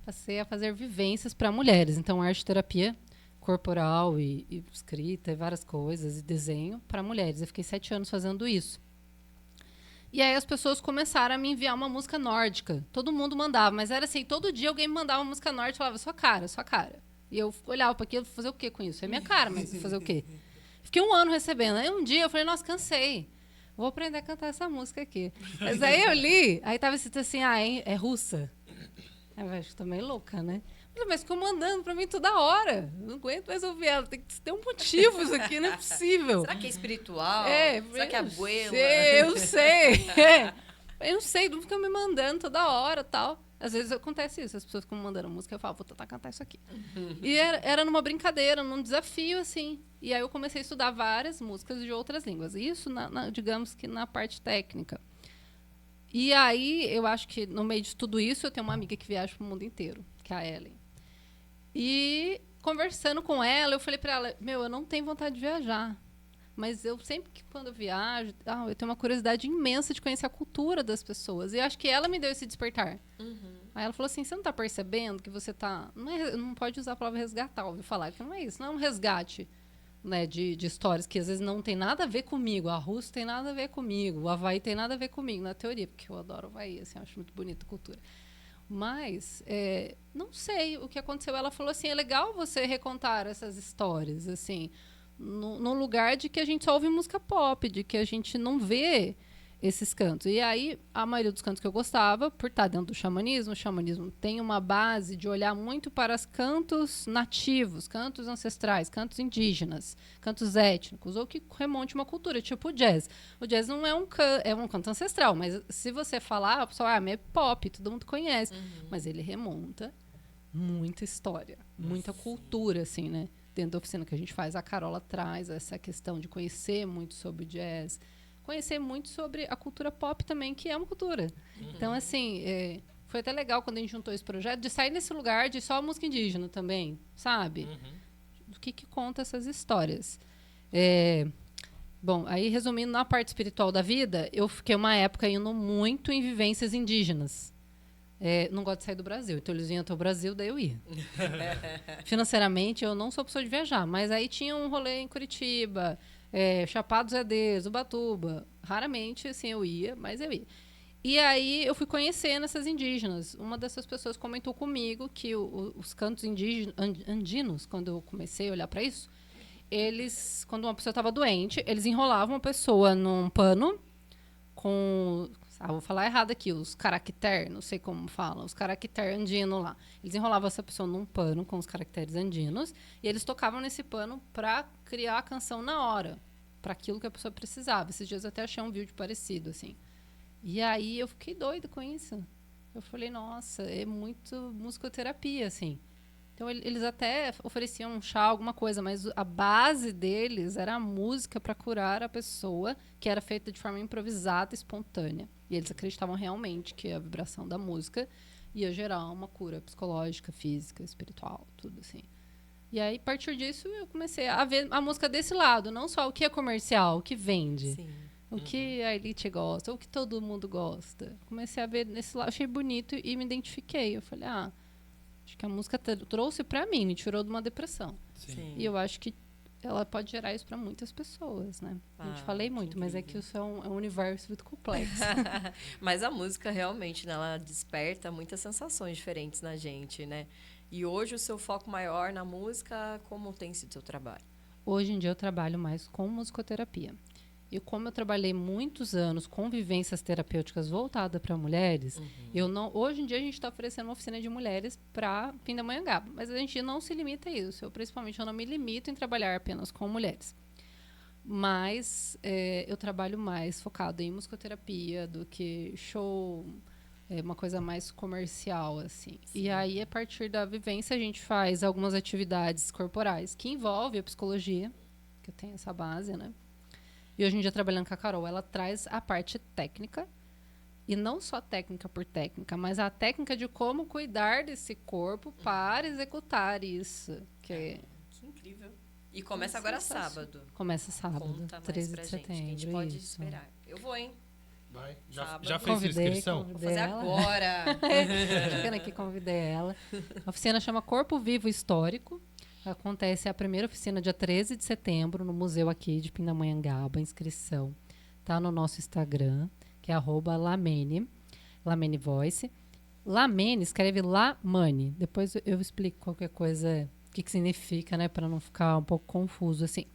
Speaker 4: Passei a fazer vivências para mulheres. Então, arte terapia corporal e escrita e várias coisas, e desenho para mulheres. Eu fiquei 7 anos fazendo isso. E aí as pessoas começaram a me enviar uma música nórdica. Todo mundo mandava, mas era assim, todo dia alguém me mandava uma música nórdica e falava, sua cara. E eu olhava para aquilo, fazer o quê com isso? É minha cara, mas fazer o quê? Fiquei 1 ano recebendo. Aí um dia eu falei, nossa, cansei. Vou aprender a cantar essa música aqui. Mas aí eu li, aí tava escrito assim, é russa. Eu acho que tô meio louca, né? Mas ficou mandando pra mim toda hora. Não aguento mais ouvir ela. Tem que ter um motivo isso aqui, não é possível.
Speaker 2: Será que é espiritual? Será que é abuela?
Speaker 4: Eu sei. Eu não sei, não fica me mandando toda hora e tal. Às vezes acontece isso, as pessoas ficam me mandando música, eu falo, vou tentar cantar isso aqui. E era numa brincadeira, num desafio, assim. E aí eu comecei a estudar várias músicas de outras línguas. Isso, digamos que na parte técnica. E aí, eu acho que no meio de tudo isso, eu tenho uma amiga que viaja pro mundo inteiro, que é a Ellen. E conversando com ela, eu falei para ela, eu não tenho vontade de viajar. Mas eu sempre que quando eu viajo, eu tenho uma curiosidade imensa de conhecer a cultura das pessoas. E acho que ela me deu esse despertar. Aí ela falou assim, você não tá percebendo que você tá... Não pode usar a palavra resgatar, ouviu falar, que não é isso, não é um resgate, né, de histórias que às vezes não tem nada a ver comigo. A Rússia tem nada a ver comigo, o Havaí tem nada a ver comigo, na teoria, porque eu adoro o Havaí, assim, acho muito bonita a cultura. Mas, não sei o que aconteceu. Ela falou assim, é legal você recontar essas histórias, assim, num lugar de que a gente só ouve música pop, de que a gente não vê esses cantos. E aí, a maioria dos cantos que eu gostava, por estar dentro do xamanismo, o xamanismo tem uma base de olhar muito para os cantos nativos, cantos ancestrais, cantos indígenas, cantos étnicos, ou que remonte uma cultura, tipo o jazz. O jazz não é um canto ancestral, mas se você falar, o pessoal, é pop, todo mundo conhece. Mas ele remonta muita história, muita cultura, assim, né? Dentro da oficina que a gente faz, a Carola traz essa questão de conhecer muito sobre o jazz, conhecer muito sobre a cultura pop também, que é uma cultura. Então, assim, foi até legal quando a gente juntou esse projeto, de sair nesse lugar de só música indígena também, sabe? Do que conta essas histórias. Bom, aí resumindo, na parte espiritual da vida, eu fiquei uma época indo muito em vivências indígenas. Não gosto de sair do Brasil, então eles vinham até o Brasil, daí eu ia. Financeiramente, eu não sou pessoa de viajar, mas aí tinha um rolê em Curitiba, Chapada dos Veadeiros, Ubatuba. Raramente, assim, eu ia, mas eu ia. E aí eu fui conhecendo essas indígenas. Uma dessas pessoas comentou comigo que os cantos andinos, quando eu comecei a olhar para isso, eles, quando uma pessoa estava doente, eles enrolavam a pessoa num pano com... vou falar errado aqui, os caracteres, não sei como falam, os caracteres andinos lá. Eles enrolavam essa pessoa num pano com os caracteres andinos e eles tocavam nesse pano para criar a canção na hora, para aquilo que a pessoa precisava. Esses dias eu até achei um vídeo parecido, assim. E aí eu fiquei doida com isso. Eu falei, nossa, é muito musicoterapia, assim. Então eles até ofereciam um chá, alguma coisa, mas a base deles era a música para curar a pessoa, que era feita de forma improvisada, espontânea. E eles acreditavam realmente que a vibração da música ia gerar uma cura psicológica, física, espiritual, tudo assim. E aí, a partir disso, eu comecei a ver a música desse lado, não só o que é comercial, o que vende.
Speaker 2: Sim.
Speaker 4: O que a elite gosta, o que todo mundo gosta. Comecei a ver nesse lado, achei bonito e me identifiquei. Eu falei, acho que a música trouxe pra mim, me tirou de uma depressão.
Speaker 2: Sim.
Speaker 4: E eu acho que ela pode gerar isso pra muitas pessoas, né? A gente falei muito, mas é que isso é um universo muito complexo.
Speaker 2: Mas a música realmente, né, ela desperta muitas sensações diferentes na gente, né? E hoje o seu foco maior na música, como tem sido o seu trabalho?
Speaker 4: Hoje em dia eu trabalho mais com musicoterapia. E como eu trabalhei muitos anos com vivências terapêuticas voltadas para mulheres, hoje em dia a gente está oferecendo uma oficina de mulheres para Pindamonhangaba, mas a gente não se limita a isso. Principalmente eu não me limito em trabalhar apenas com mulheres. Mas eu trabalho mais focado em musicoterapia do que show, uma coisa mais comercial, assim. Sim. E aí, a partir da vivência, a gente faz algumas atividades corporais que envolvem a psicologia, que eu tenho essa base, né? E hoje em dia, trabalhando com a Carol, ela traz a parte técnica, e não só técnica por técnica, mas a técnica de como cuidar desse corpo para executar isso. Que
Speaker 2: incrível. E começa agora sábado.
Speaker 4: Começa sábado,
Speaker 2: Conta
Speaker 4: 13
Speaker 2: mais
Speaker 4: de
Speaker 2: pra
Speaker 4: setembro.
Speaker 2: gente, que a gente pode
Speaker 4: isso.
Speaker 2: esperar. Eu vou, hein?
Speaker 3: Vai.
Speaker 2: Sábado.
Speaker 3: Já fez sua inscrição?
Speaker 2: Vou fazer
Speaker 4: ela.
Speaker 2: agora.
Speaker 4: Chegando aqui, convidei ela. A oficina chama Corpo Vivo Histórico. Acontece a primeira oficina dia 13 de setembro no museu aqui de Pindamonhangaba. A inscrição tá no nosso Instagram, que é @Lamene Voice. Lamene escreve Lamane. Depois eu explico qualquer coisa, o que significa, né, para não ficar um pouco confuso assim.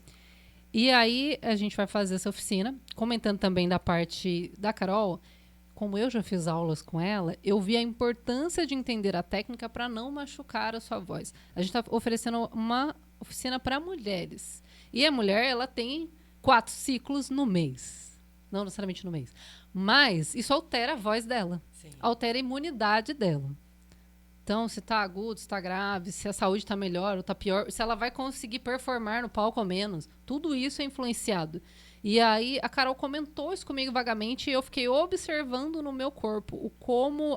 Speaker 4: E aí a gente vai fazer essa oficina, comentando também da parte da Carol. Como eu já fiz aulas com ela, eu vi a importância de entender a técnica para não machucar a sua voz. A gente está oferecendo uma oficina para mulheres. E a mulher, ela tem 4 ciclos no mês. Não necessariamente no mês. Mas isso altera a voz dela.
Speaker 2: Sim.
Speaker 4: Altera a imunidade dela. Então, se está agudo, se está grave, se a saúde está melhor ou está pior, se ela vai conseguir performar no palco ou menos. Tudo isso é influenciado. E aí a Carol comentou isso comigo vagamente e eu fiquei observando no meu corpo como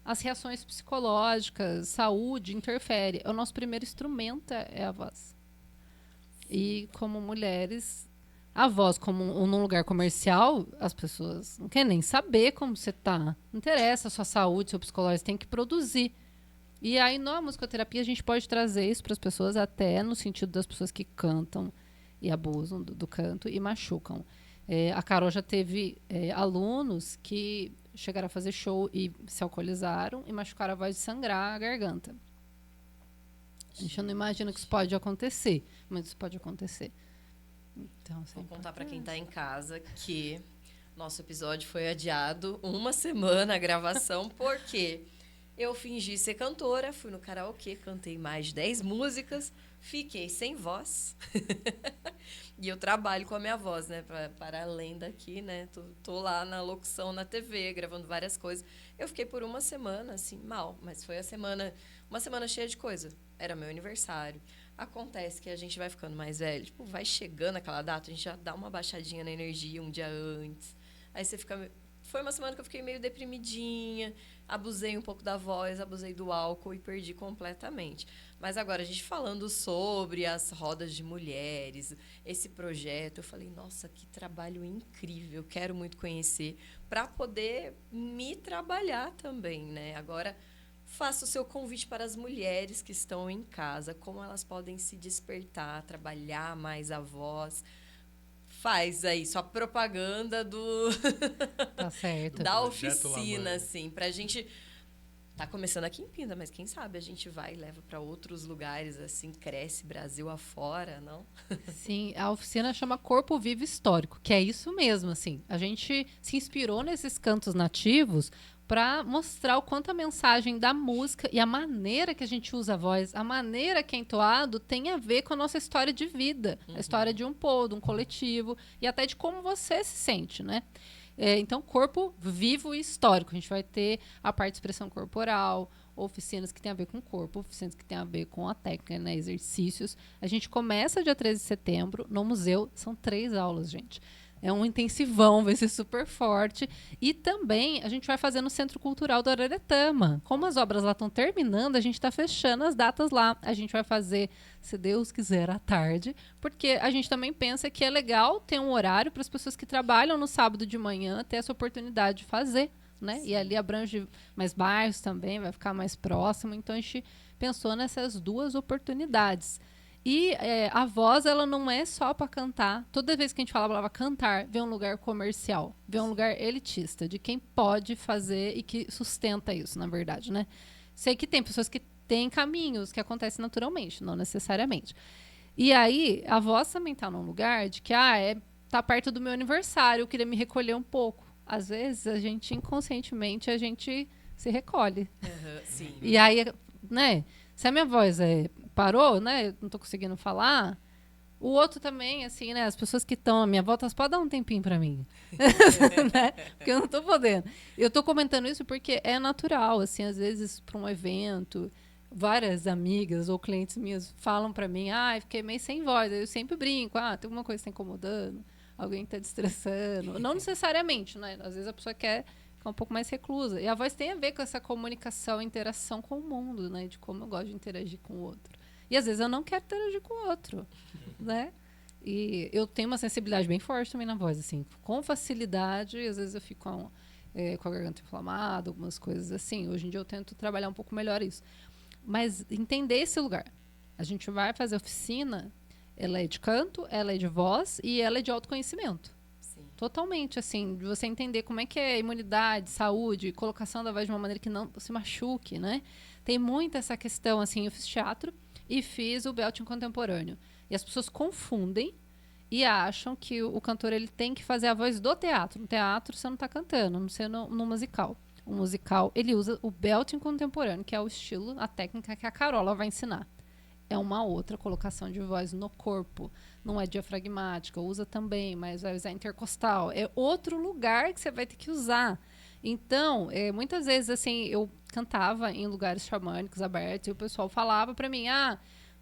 Speaker 4: as reações psicológicas, saúde, interfere. O nosso primeiro instrumento é a voz. E como mulheres, a voz, como num lugar comercial, as pessoas não querem nem saber como você está. Não interessa a sua saúde, seu psicológico, você tem que produzir. E aí, na musicoterapia, a gente pode trazer isso para as pessoas, até no sentido das pessoas que cantam e abusam do canto e machucam. A Carol já teve alunos que chegaram a fazer show e se alcoolizaram e machucaram a voz de sangrar a garganta. A gente não imagina que isso pode acontecer, mas isso pode acontecer. Então,
Speaker 2: vou contar para quem está em casa que nosso episódio foi adiado uma semana a gravação, porque eu fingi ser cantora, fui no karaokê, cantei mais de 10 músicas, fiquei sem voz. E eu trabalho com a minha voz, né? Para além daqui, né? Tô lá na locução na TV, gravando várias coisas. Eu fiquei por uma semana, assim, mal. Mas foi uma Uma semana cheia de coisa. Era meu aniversário. Acontece que a gente vai ficando mais velho. Tipo, vai chegando aquela data, a gente já dá uma baixadinha na energia um dia antes. Aí você fica... Foi uma semana que eu fiquei meio deprimidinha, abusei um pouco da voz, abusei do álcool e perdi completamente. Mas agora, a gente falando sobre as rodas de mulheres, esse projeto, eu falei, nossa, que trabalho incrível, quero muito conhecer, para poder me trabalhar também, né? Agora, faça o seu convite para as mulheres que estão em casa, como elas podem se despertar, trabalhar mais a voz. Faz aí sua propaganda
Speaker 4: Tá certo.
Speaker 2: da
Speaker 3: Projeto
Speaker 2: oficina,
Speaker 3: Lamanha.
Speaker 2: assim, pra gente... Tá começando aqui em Pinda, mas quem sabe a gente vai e leva para outros lugares, assim, cresce Brasil afora, não?
Speaker 4: Sim, a oficina chama Corpo Vivo Histórico, que é isso mesmo, assim. A gente se inspirou nesses cantos nativos para mostrar o quanto a mensagem da música e a maneira que a gente usa a voz, a maneira que é entoado tem a ver com a nossa história de vida, a história de um povo, de um coletivo e até de como você se sente, né? Então, corpo vivo e histórico. A gente vai ter a parte de expressão corporal, oficinas que tem a ver com o corpo, oficinas que tem a ver com a técnica, né, exercícios. A gente começa dia 13 de setembro no museu. São 3 aulas, gente. É um intensivão, vai ser super forte. E também a gente vai fazer no Centro Cultural do Araretama. Como as obras lá estão terminando, a gente está fechando as datas lá. A gente vai fazer, se Deus quiser, à tarde, porque a gente também pensa que é legal ter um horário para as pessoas que trabalham no sábado de manhã ter essa oportunidade de fazer, né? E ali abrange mais bairros também, vai ficar mais próximo. Então a gente pensou nessas 2 oportunidades. E a voz, ela não é só para cantar. Toda vez que a gente fala a palavra cantar, vê um lugar comercial, vê um lugar elitista, de quem pode fazer e que sustenta isso, na verdade, né? Sei que tem pessoas que têm caminhos que acontecem naturalmente, não necessariamente. E aí, a voz também tá num lugar de que, tá perto do meu aniversário, eu queria me recolher um pouco. Às vezes, a gente, inconscientemente, a gente se recolhe.
Speaker 2: Sim.
Speaker 4: E aí, né, se a minha voz parou, né, eu não tô conseguindo falar, o outro também, assim, né, as pessoas que estão à minha volta, elas podem dar um tempinho pra mim, né, porque eu não tô podendo. Eu tô comentando isso porque é natural, assim, às vezes para um evento, várias amigas ou clientes minhas falam pra mim, fiquei meio sem voz, aí eu sempre brinco, tem alguma coisa que tá incomodando, alguém tá te estressando, não necessariamente, né, às vezes a pessoa quer ficar um pouco mais reclusa. E a voz tem a ver com essa comunicação, interação com o mundo, né? De como eu gosto de interagir com o outro. E às vezes eu não quero interagir com o outro, né? E eu tenho uma sensibilidade bem forte também na voz, assim. Com facilidade, às vezes eu fico com a garganta inflamada, algumas coisas assim. Hoje em dia eu tento trabalhar um pouco melhor isso. Mas entender esse lugar. A gente vai fazer oficina, ela é de canto, ela é de voz e ela é de autoconhecimento. Totalmente, assim, de você entender como é que é imunidade, saúde, colocação da voz de uma maneira que não se machuque, né? Tem muito essa questão, assim, eu fiz teatro e fiz o belting contemporâneo. E as pessoas confundem e acham que o cantor ele tem que fazer a voz do teatro. No teatro você não está cantando, não sei no musical. O musical, ele usa o belting contemporâneo, que é o estilo, a técnica que a Carola vai ensinar. É uma outra colocação de voz no corpo. Não é diafragmática, usa também, mas vai usar intercostal. É outro lugar que você vai ter que usar. Então, muitas vezes, assim, eu cantava em lugares xamânicos abertos e o pessoal falava para mim,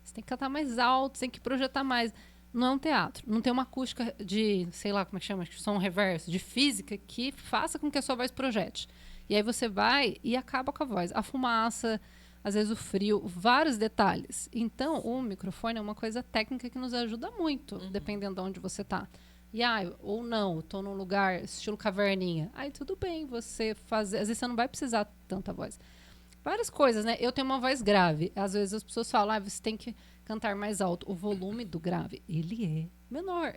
Speaker 4: você tem que cantar mais alto, você tem que projetar mais. Não é um teatro, não tem uma acústica de, sei lá, como é que chama, som reverso, de física que faça com que a sua voz projete. E aí você vai e acaba com a voz. A fumaça, às vezes o frio, vários detalhes. Então, o microfone é uma coisa técnica que nos ajuda muito, dependendo de onde você está. E ou não, estou num lugar estilo caverninha. Aí tudo bem você fazer. Às vezes você não vai precisar tanta voz. Várias coisas, né? Eu tenho uma voz grave. Às vezes as pessoas falam, você tem que cantar mais alto. O volume do grave, ele é menor,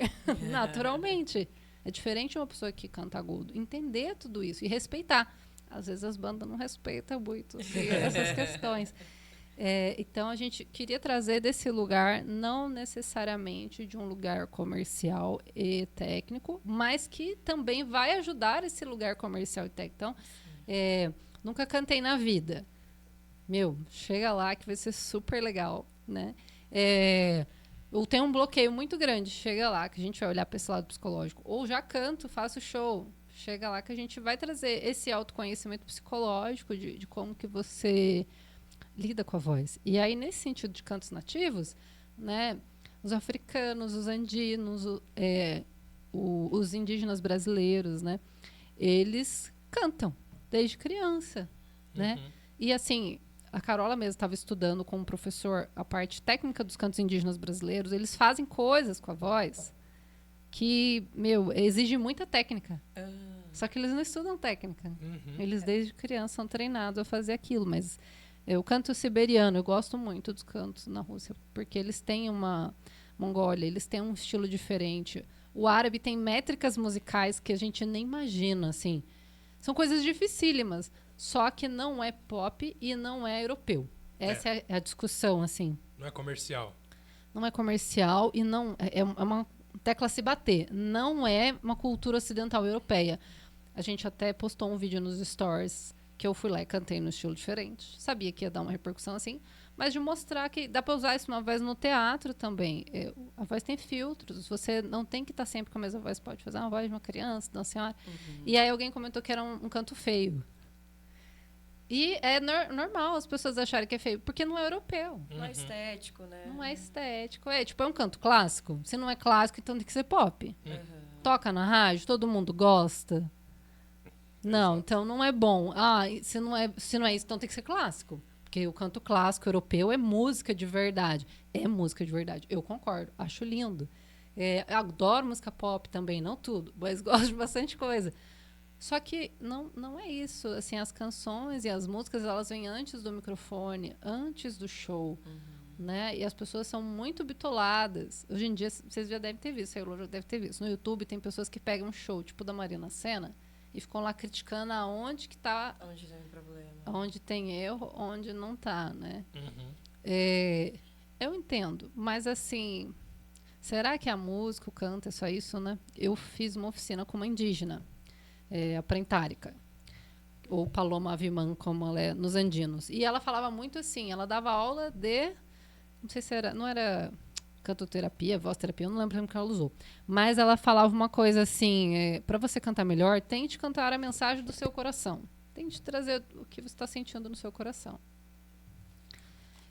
Speaker 4: naturalmente. É diferente de uma pessoa que canta agudo. Entender tudo isso e respeitar. Às vezes as bandas não respeitam muito essas questões. Então, a gente queria trazer desse lugar, não necessariamente de um lugar comercial e técnico, mas que também vai ajudar esse lugar comercial e técnico. Então, nunca cantei na vida. Chega lá que vai ser super legal, né? Eu tenho um bloqueio muito grande. Chega lá que a gente vai olhar para esse lado psicológico. Ou já canto, faço show. Chega lá que a gente vai trazer esse autoconhecimento psicológico de como que você lida com a voz. E aí, nesse sentido de cantos nativos, né, os africanos, os andinos, os indígenas brasileiros, né, eles cantam desde criança, né? E assim, a Carola mesmo estava estudando com um professor a parte técnica dos cantos indígenas brasileiros. Eles fazem coisas com a voz que, exige muita técnica. Só que eles não estudam técnica. Eles, desde criança, são treinados a fazer aquilo. Mas o canto siberiano, eu gosto muito dos cantos na Rússia, porque eles têm uma Mongólia, eles têm um estilo diferente. O árabe tem métricas musicais que a gente nem imagina, assim. São coisas dificílimas, só que não é pop e não é europeu. Essa é a discussão, assim.
Speaker 3: Não é comercial.
Speaker 4: Não é comercial e não é uma tecla se bater. Não é uma cultura ocidental europeia. A gente até postou um vídeo nos stories que eu fui lá e cantei no estilo diferente. Sabia que ia dar uma repercussão assim, mas de mostrar que dá para usar isso uma voz no teatro também. A voz tem filtros. Você não tem que estar sempre com a mesma voz. Pode fazer uma voz de uma criança, de uma senhora. E aí alguém comentou que era um canto feio. E é normal as pessoas acharem que é feio, porque não é europeu.
Speaker 2: Não é estético, né?
Speaker 4: Não é estético. É um canto clássico. Se não é clássico, então tem que ser pop. Toca na rádio, todo mundo gosta. Não, então não é bom. Se não é isso, então tem que ser clássico. Porque o canto clássico europeu é música de verdade. É música de verdade. Eu concordo. Acho lindo. Adoro música pop também, não tudo, mas gosto de bastante coisa. Só que não é isso. Assim, as canções e as músicas, elas vêm antes do microfone, antes do show. Né? E as pessoas são muito bitoladas. Hoje em dia, vocês já devem ter visto, a já deve ter visto. No YouTube tem pessoas que pegam um show, tipo da Marina Sena, e ficam lá criticando aonde que tá...
Speaker 2: Onde tem problema.
Speaker 4: Onde tem erro, onde não tá, né? Eu entendo, mas assim... Será que a música, o canto, é só isso, né? Eu fiz uma oficina com uma indígena, a Prentárica, ou Paloma Aviman, como ela é nos andinos. E ela falava muito assim, ela dava aula de... Não sei se não era cantoterapia, voz-terapia, eu não lembro o que ela usou. Mas ela falava uma coisa assim, para você cantar melhor, tente cantar a mensagem do seu coração. Tente trazer o que você está sentindo no seu coração.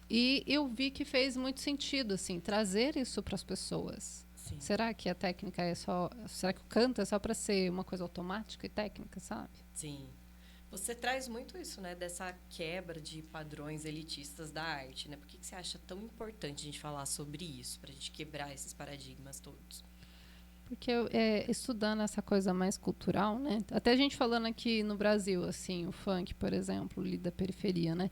Speaker 4: E eu vi que fez muito sentido, assim, trazer isso para as pessoas.
Speaker 2: Sim.
Speaker 4: Será que a técnica é só... Será que o canto é só para ser uma coisa automática e técnica, sabe?
Speaker 2: Sim. Você traz muito isso, né? Dessa quebra de padrões elitistas da arte, né? Por que você acha tão importante a gente falar sobre isso? Para a gente quebrar esses paradigmas todos?
Speaker 4: Porque estudando essa coisa mais cultural, né? Até a gente falando aqui no Brasil, assim, o funk, por exemplo, ali da periferia, né?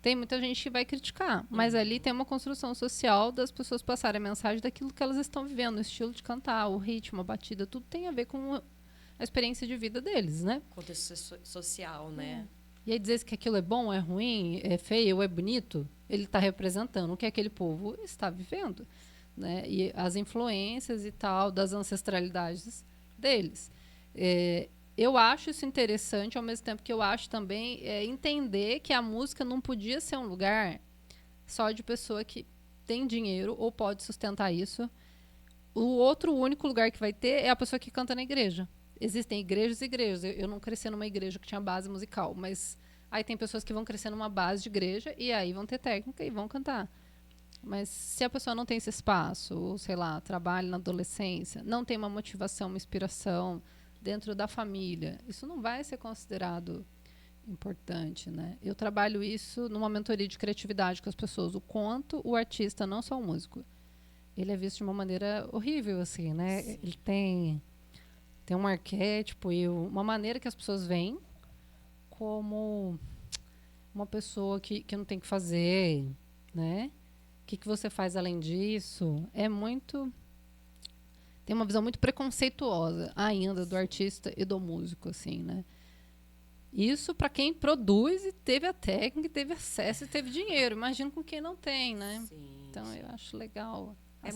Speaker 4: Tem muita gente que vai criticar, mas ali tem uma construção social das pessoas passarem a mensagem daquilo que elas estão vivendo, o estilo de cantar, o ritmo, a batida, tudo tem a ver com a experiência de vida deles, né?
Speaker 2: Contexto social, né?
Speaker 4: E aí dizer que aquilo é bom, é ruim, é feio ou é bonito, ele está representando o que aquele povo está vivendo, né? E as influências e tal das ancestralidades deles. Eu acho isso interessante, ao mesmo tempo que eu acho também entender que a música não podia ser um lugar só de pessoa que tem dinheiro ou pode sustentar isso. O outro único lugar que vai ter é a pessoa que canta na igreja. Existem igrejas e igrejas. Eu não cresci numa igreja que tinha base musical, mas aí tem pessoas que vão crescer numa base de igreja e aí vão ter técnica e vão cantar. Mas se a pessoa não tem esse espaço, ou sei lá, trabalha na adolescência, não tem uma motivação, uma inspiração dentro da família, isso não vai ser considerado importante, né? Eu trabalho isso numa mentoria de criatividade com as pessoas, o quanto o artista, não só o músico, ele é visto de uma maneira horrível, assim, né? Sim. Ele tem um arquétipo e uma maneira que as pessoas veem como uma pessoa que não tem que fazer, né? O que você faz além disso? Tem uma visão muito preconceituosa ainda do artista e do músico, assim, né? Isso para quem produz e teve a técnica, teve acesso e teve dinheiro. Imagina com quem não tem, né?
Speaker 2: Sim,
Speaker 4: então, eu acho legal.
Speaker 2: É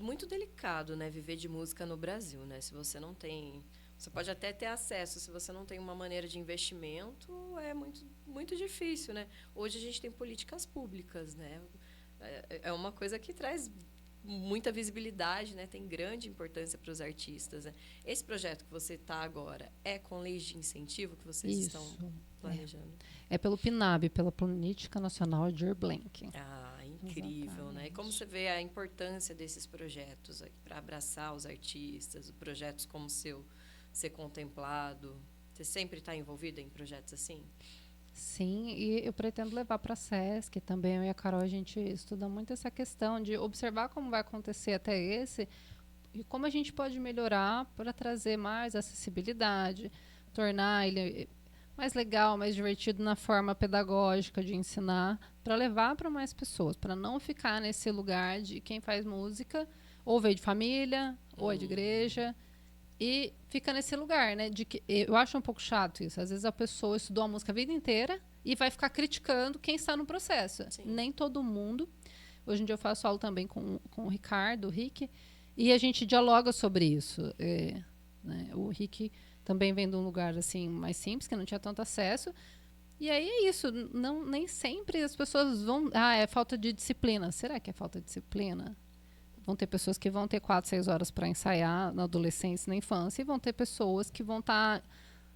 Speaker 2: muito delicado, né, viver de música no Brasil, né? Se você não tem... Você pode até ter acesso, se você não tem uma maneira de investimento, é muito, muito difícil, né? Hoje a gente tem políticas públicas, né? É uma coisa que traz muita visibilidade, né? Tem grande importância para os artistas. Né? Esse projeto que você está agora é com leis de incentivo que vocês estão planejando?
Speaker 4: É pelo PNAB, pela Política Nacional Aldir Blanc.
Speaker 2: Ah, incrível, né? E como você vê a importância desses projetos para abraçar os artistas, projetos como o seu ser contemplado? Você sempre está envolvida em projetos assim?
Speaker 4: Sim, e eu pretendo levar para a SESC também. Eu e a Carol, a gente estuda muito essa questão de observar como vai acontecer até esse e como a gente pode melhorar para trazer mais acessibilidade, tornar ele mais legal, mais divertido na forma pedagógica de ensinar, para levar para mais pessoas, para não ficar nesse lugar de quem faz música ou veio de família ou é de igreja. E fica nesse lugar, né? De que eu acho um pouco chato isso. Às vezes a pessoa estudou a música a vida inteira e vai ficar criticando quem está no processo.
Speaker 2: Sim.
Speaker 4: Nem todo mundo. Hoje em dia eu faço aula também com o Ricardo, o Rick, e a gente dialoga sobre isso. Né? O Rick também vem de um lugar assim mais simples, que não tinha tanto acesso. E aí é isso. Nem sempre as pessoas vão... é falta de disciplina. Será que é falta de disciplina? Vão ter pessoas que vão ter 4, 6 horas para ensaiar na adolescência e na infância, e vão ter pessoas que vão estar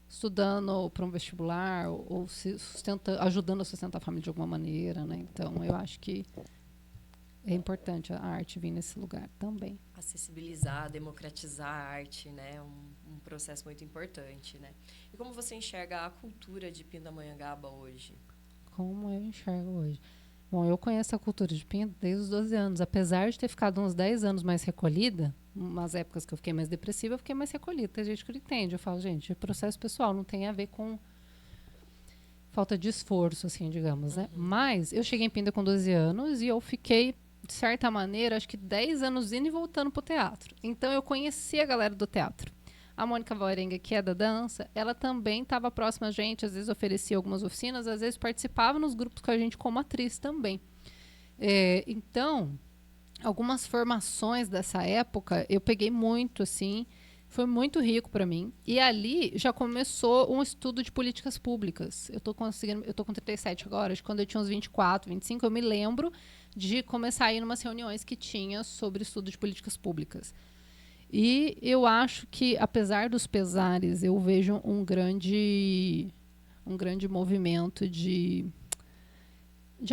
Speaker 4: estudando para um vestibular ou ajudando a sustentar a família de alguma maneira. Né? Então, eu acho que é importante a arte vir nesse lugar também.
Speaker 2: Acessibilizar, democratizar a arte, né? Um processo muito importante. Né? E como você enxerga a cultura de Pindamonhangaba hoje?
Speaker 4: Como eu enxergo hoje? Bom, eu conheço a cultura de Pinda desde os 12 anos. Apesar de ter ficado uns 10 anos mais recolhida, umas épocas que eu fiquei mais depressiva, eu fiquei mais recolhida. Tem gente que não entende. Eu falo, gente, é processo pessoal, não tem a ver com falta de esforço, assim, digamos, né? Mas eu cheguei em Pinda com 12 anos e eu fiquei, de certa maneira, acho que 10 anos indo e voltando pro teatro. Então, eu conheci a galera do teatro. A Mônica Valrenga, que é da dança, ela também estava próxima a gente, às vezes oferecia algumas oficinas, às vezes participava nos grupos com a gente como atriz também. Então, algumas formações dessa época, eu peguei muito, assim, foi muito rico para mim. E ali já começou um estudo de políticas públicas. Eu tô com 37 agora, acho que quando eu tinha uns 24, 25, eu me lembro de começar a ir em umas reuniões que tinha sobre estudo de políticas públicas. E eu acho que, apesar dos pesares, eu vejo um grande movimento de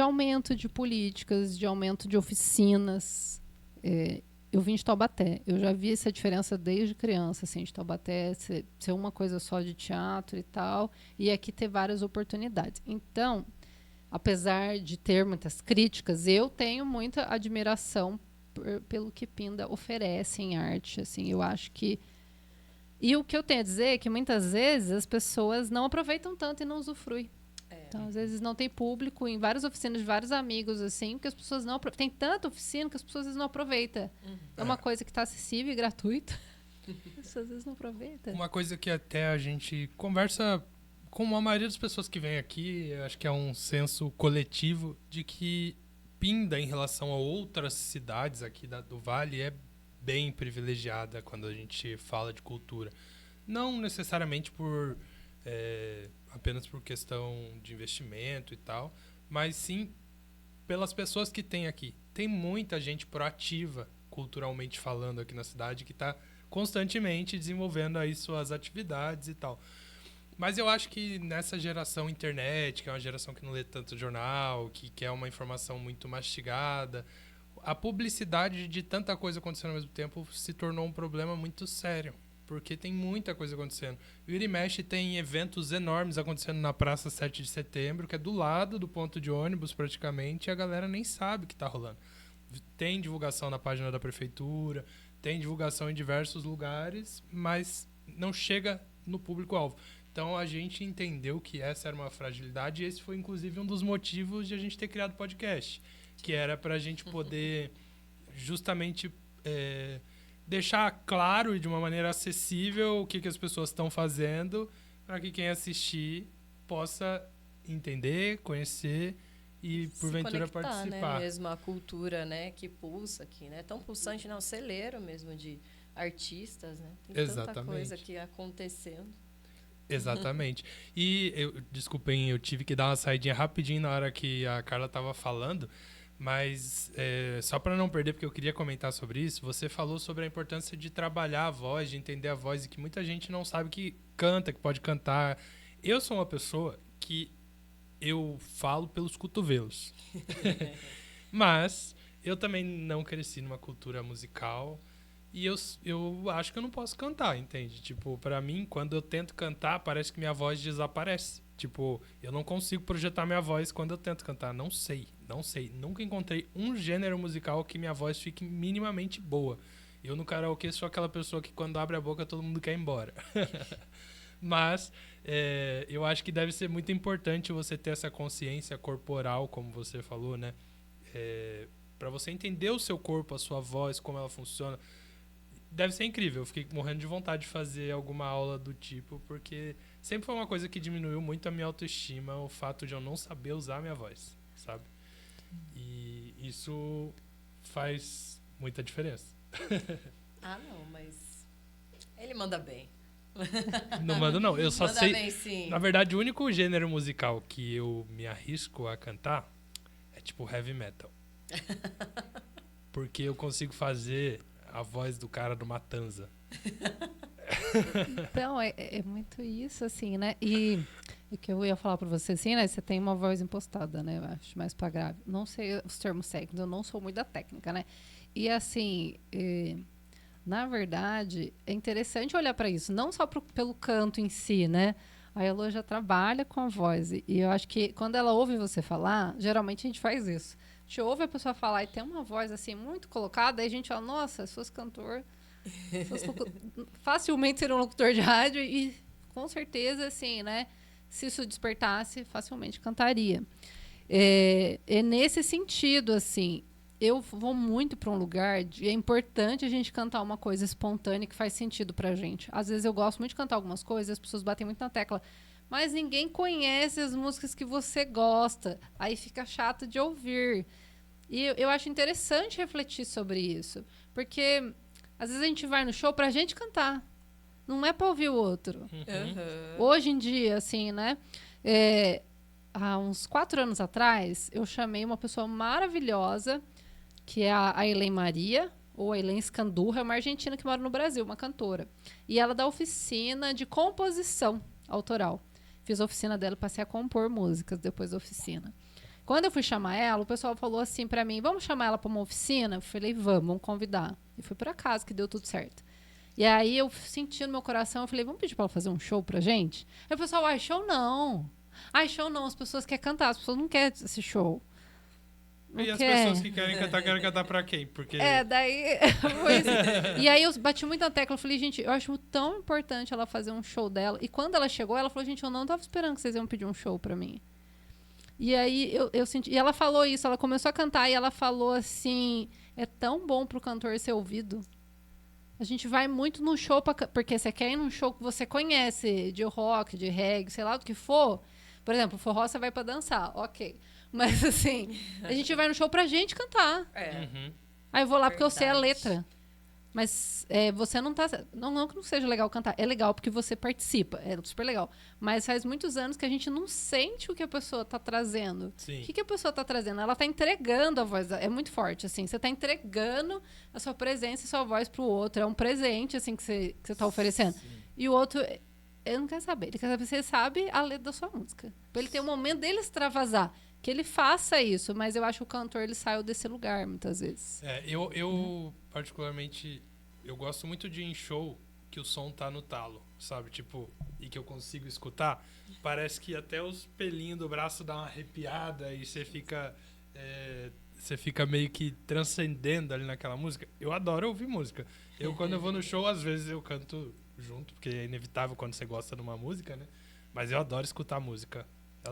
Speaker 4: aumento de políticas, de aumento de oficinas. Eu vim de Taubaté. Eu já vi essa diferença desde criança, assim, de Taubaté ser uma coisa só de teatro e tal, e aqui ter várias oportunidades. Então, apesar de ter muitas críticas, eu tenho muita admiração pelo que Pinda oferece em arte, assim, eu acho que... E o que eu tenho a dizer é que muitas vezes as pessoas não aproveitam tanto e não usufruem. Então, às vezes não tem público em várias oficinas de vários amigos, assim, porque as pessoas não aproveitam. Tem tanta oficina que as pessoas às vezes não aproveitam. É uma coisa que está acessível e gratuita. As pessoas às vezes não aproveitam.
Speaker 3: Uma coisa que até a gente conversa com a maioria das pessoas que vem aqui, eu acho que é um senso coletivo de que Pinda, em relação a outras cidades aqui do Vale, é bem privilegiada quando a gente fala de cultura. Não necessariamente apenas por questão de investimento e tal, mas sim pelas pessoas que tem aqui. Tem muita gente proativa, culturalmente falando, aqui na cidade, que está constantemente desenvolvendo aí suas atividades e tal. Mas eu acho que nessa geração internet, que é uma geração que não lê tanto jornal, que quer uma informação muito mastigada, a publicidade de tanta coisa acontecendo ao mesmo tempo se tornou um problema muito sério, porque tem muita coisa acontecendo. Vira e mexe tem eventos enormes acontecendo na Praça 7 de Setembro, que é do lado do ponto de ônibus praticamente, e a galera nem sabe o que está rolando. Tem divulgação na página da prefeitura, tem divulgação em diversos lugares, mas não chega no público-alvo. Então, a gente entendeu que essa era uma fragilidade e esse foi, inclusive, um dos motivos de a gente ter criado o podcast, que era para a gente poder justamente deixar claro e de uma maneira acessível o que as pessoas estão fazendo para que quem assistir possa entender, conhecer e, porventura,
Speaker 2: se conectar,
Speaker 3: participar.
Speaker 2: Né? Mesmo a cultura, né, que pulsa aqui, né? Tão pulsante, não, celeiro mesmo de artistas, né? Tem tanta coisa aqui acontecendo.
Speaker 3: Exatamente. E, desculpem, eu tive que dar uma saidinha rapidinho na hora que a Carla estava falando, Mas, só para não perder, porque eu queria comentar sobre isso, você falou sobre a importância de trabalhar a voz, de entender a voz, e que muita gente não sabe que canta, que pode cantar. Eu sou uma pessoa que eu falo pelos cotovelos. Mas eu também não cresci numa cultura musical e eu acho que eu não posso cantar, entende? Tipo, pra mim, quando eu tento cantar, parece que minha voz desaparece. Tipo, eu não consigo projetar minha voz quando eu tento cantar. Não sei. Nunca encontrei um gênero musical que minha voz fique minimamente boa. Eu no karaokê sou aquela pessoa que quando abre a boca todo mundo quer ir embora. Mas eu acho que deve ser muito importante você ter essa consciência corporal, como você falou, né? Para você entender o seu corpo, a sua voz, como ela funciona. Deve ser incrível. Eu fiquei morrendo de vontade de fazer alguma aula do tipo, porque sempre foi uma coisa que diminuiu muito a minha autoestima, o fato de eu não saber usar a minha voz, sabe? E isso faz muita diferença.
Speaker 2: Ah, não, mas ele manda bem.
Speaker 3: Não mando, não. Eu só
Speaker 2: Manda
Speaker 3: sei...
Speaker 2: bem, sim.
Speaker 3: Na verdade, o único gênero musical que eu me arrisco a cantar é tipo heavy metal. Porque eu consigo fazer a voz do cara do Matanza.
Speaker 4: Então, é muito isso, assim, né? E o que eu ia falar pra você, assim, né? Você tem uma voz impostada, né? Eu acho, mais pra grave. Não sei os termos técnicos, eu não sou muito da técnica, né? E, assim, na verdade, é interessante olhar pra isso. Não só pelo canto em si, né? A Elô já trabalha com a voz. E eu acho que quando ela ouve você falar, geralmente a gente faz isso. A gente ouve a pessoa falar e tem uma voz, assim, muito colocada, aí a gente fala, nossa, se fosse cantor... facilmente ser um locutor de rádio e com certeza, assim, né? Se isso despertasse, facilmente cantaria. É nesse sentido, assim, eu vou muito para um lugar é importante a gente cantar uma coisa espontânea que faz sentido pra gente. Às vezes eu gosto muito de cantar algumas coisas, as pessoas batem muito na tecla, mas ninguém conhece as músicas que você gosta. Aí fica chato de ouvir. E eu acho interessante refletir sobre isso, porque às vezes a gente vai no show pra gente cantar. Não é pra ouvir o outro.
Speaker 2: Uhum.
Speaker 4: Hoje em dia, assim, né? Há uns 4 anos atrás, eu chamei uma pessoa maravilhosa, que é a Elaine Maria, ou a Elaine Scandurra, é uma argentina que mora no Brasil, uma cantora. E ela dá oficina de composição autoral. Fiz a oficina dela, passei a compor músicas depois da oficina. Quando eu fui chamar ela, o pessoal falou assim pra mim, vamos chamar ela pra uma oficina? Eu falei, vamos convidar. E foi por acaso que deu tudo certo. E aí eu senti no meu coração, eu falei, vamos pedir pra ela fazer um show pra gente? Aí o pessoal, show não. Show não, as pessoas querem cantar, as pessoas não querem esse show.
Speaker 3: E as pessoas que querem cantar pra quem? Porque...
Speaker 4: daí... E aí eu bati muito na tecla, eu falei, gente, eu acho tão importante ela fazer um show dela. E quando ela chegou, ela falou, gente, eu não tava esperando que vocês iam pedir um show pra mim. E aí eu senti... E ela falou isso, ela começou a cantar e ela falou assim, é tão bom pro cantor ser ouvido. A gente vai muito no show, porque você quer ir num show que você conhece, de rock, de reggae, sei lá do que for. Por exemplo, forró você vai pra dançar, ok. Mas assim, a gente vai no show pra gente cantar.
Speaker 3: Uhum.
Speaker 4: Aí eu vou lá porque eu sei a
Speaker 2: Verdade.
Speaker 4: letra. Mas você não tá... Não que não seja legal cantar. É legal porque você participa. É super legal. Mas faz muitos anos que a gente não sente o que a pessoa tá trazendo.
Speaker 3: Sim.
Speaker 4: O que a pessoa tá trazendo? Ela tá entregando a voz. É muito forte, assim. Você tá entregando a sua presença e sua voz pro outro. É um presente, assim, que você tá oferecendo.
Speaker 3: Sim.
Speaker 4: E o outro... Ele não quer saber. Ele quer saber se você sabe a letra da sua música. Pra ele ter um momento dele extravasar. Que ele faça isso. Mas eu acho que o cantor, ele saiu desse lugar, muitas vezes.
Speaker 3: Eu particularmente, eu gosto muito de ir em show que o som tá no talo, sabe? Tipo, e que eu consigo escutar. Parece que até os pelinhos do braço dão uma arrepiada e você fica meio que transcendendo ali naquela música. Eu adoro ouvir música. Quando eu vou no show, às vezes eu canto junto, porque é inevitável quando você gosta de uma música, né? Mas eu adoro escutar música.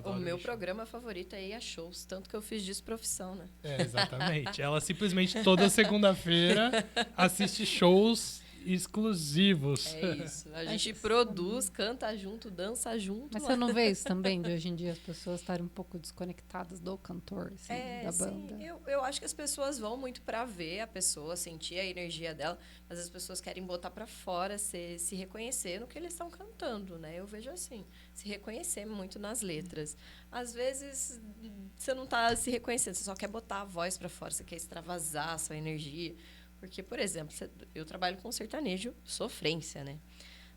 Speaker 2: O meu programa favorito é ir a shows, tanto que eu fiz disso profissão, né?
Speaker 3: Exatamente. Ela simplesmente toda segunda-feira assiste shows exclusivos.
Speaker 2: É isso. A gente produz, canta junto, dança junto.
Speaker 4: Mas você não vê isso também, de hoje em dia as pessoas estarem um pouco desconectadas do cantor, assim, da banda?
Speaker 2: Sim, eu acho que as pessoas vão muito pra ver a pessoa, sentir a energia dela, mas as pessoas querem botar pra fora, se reconhecer no que eles estão cantando, né? Eu vejo assim, se reconhecer muito nas letras. Às vezes, você não tá se reconhecendo, você só quer botar a voz pra fora, você quer extravasar a sua energia. Porque, por exemplo, eu trabalho com sertanejo sofrência, né?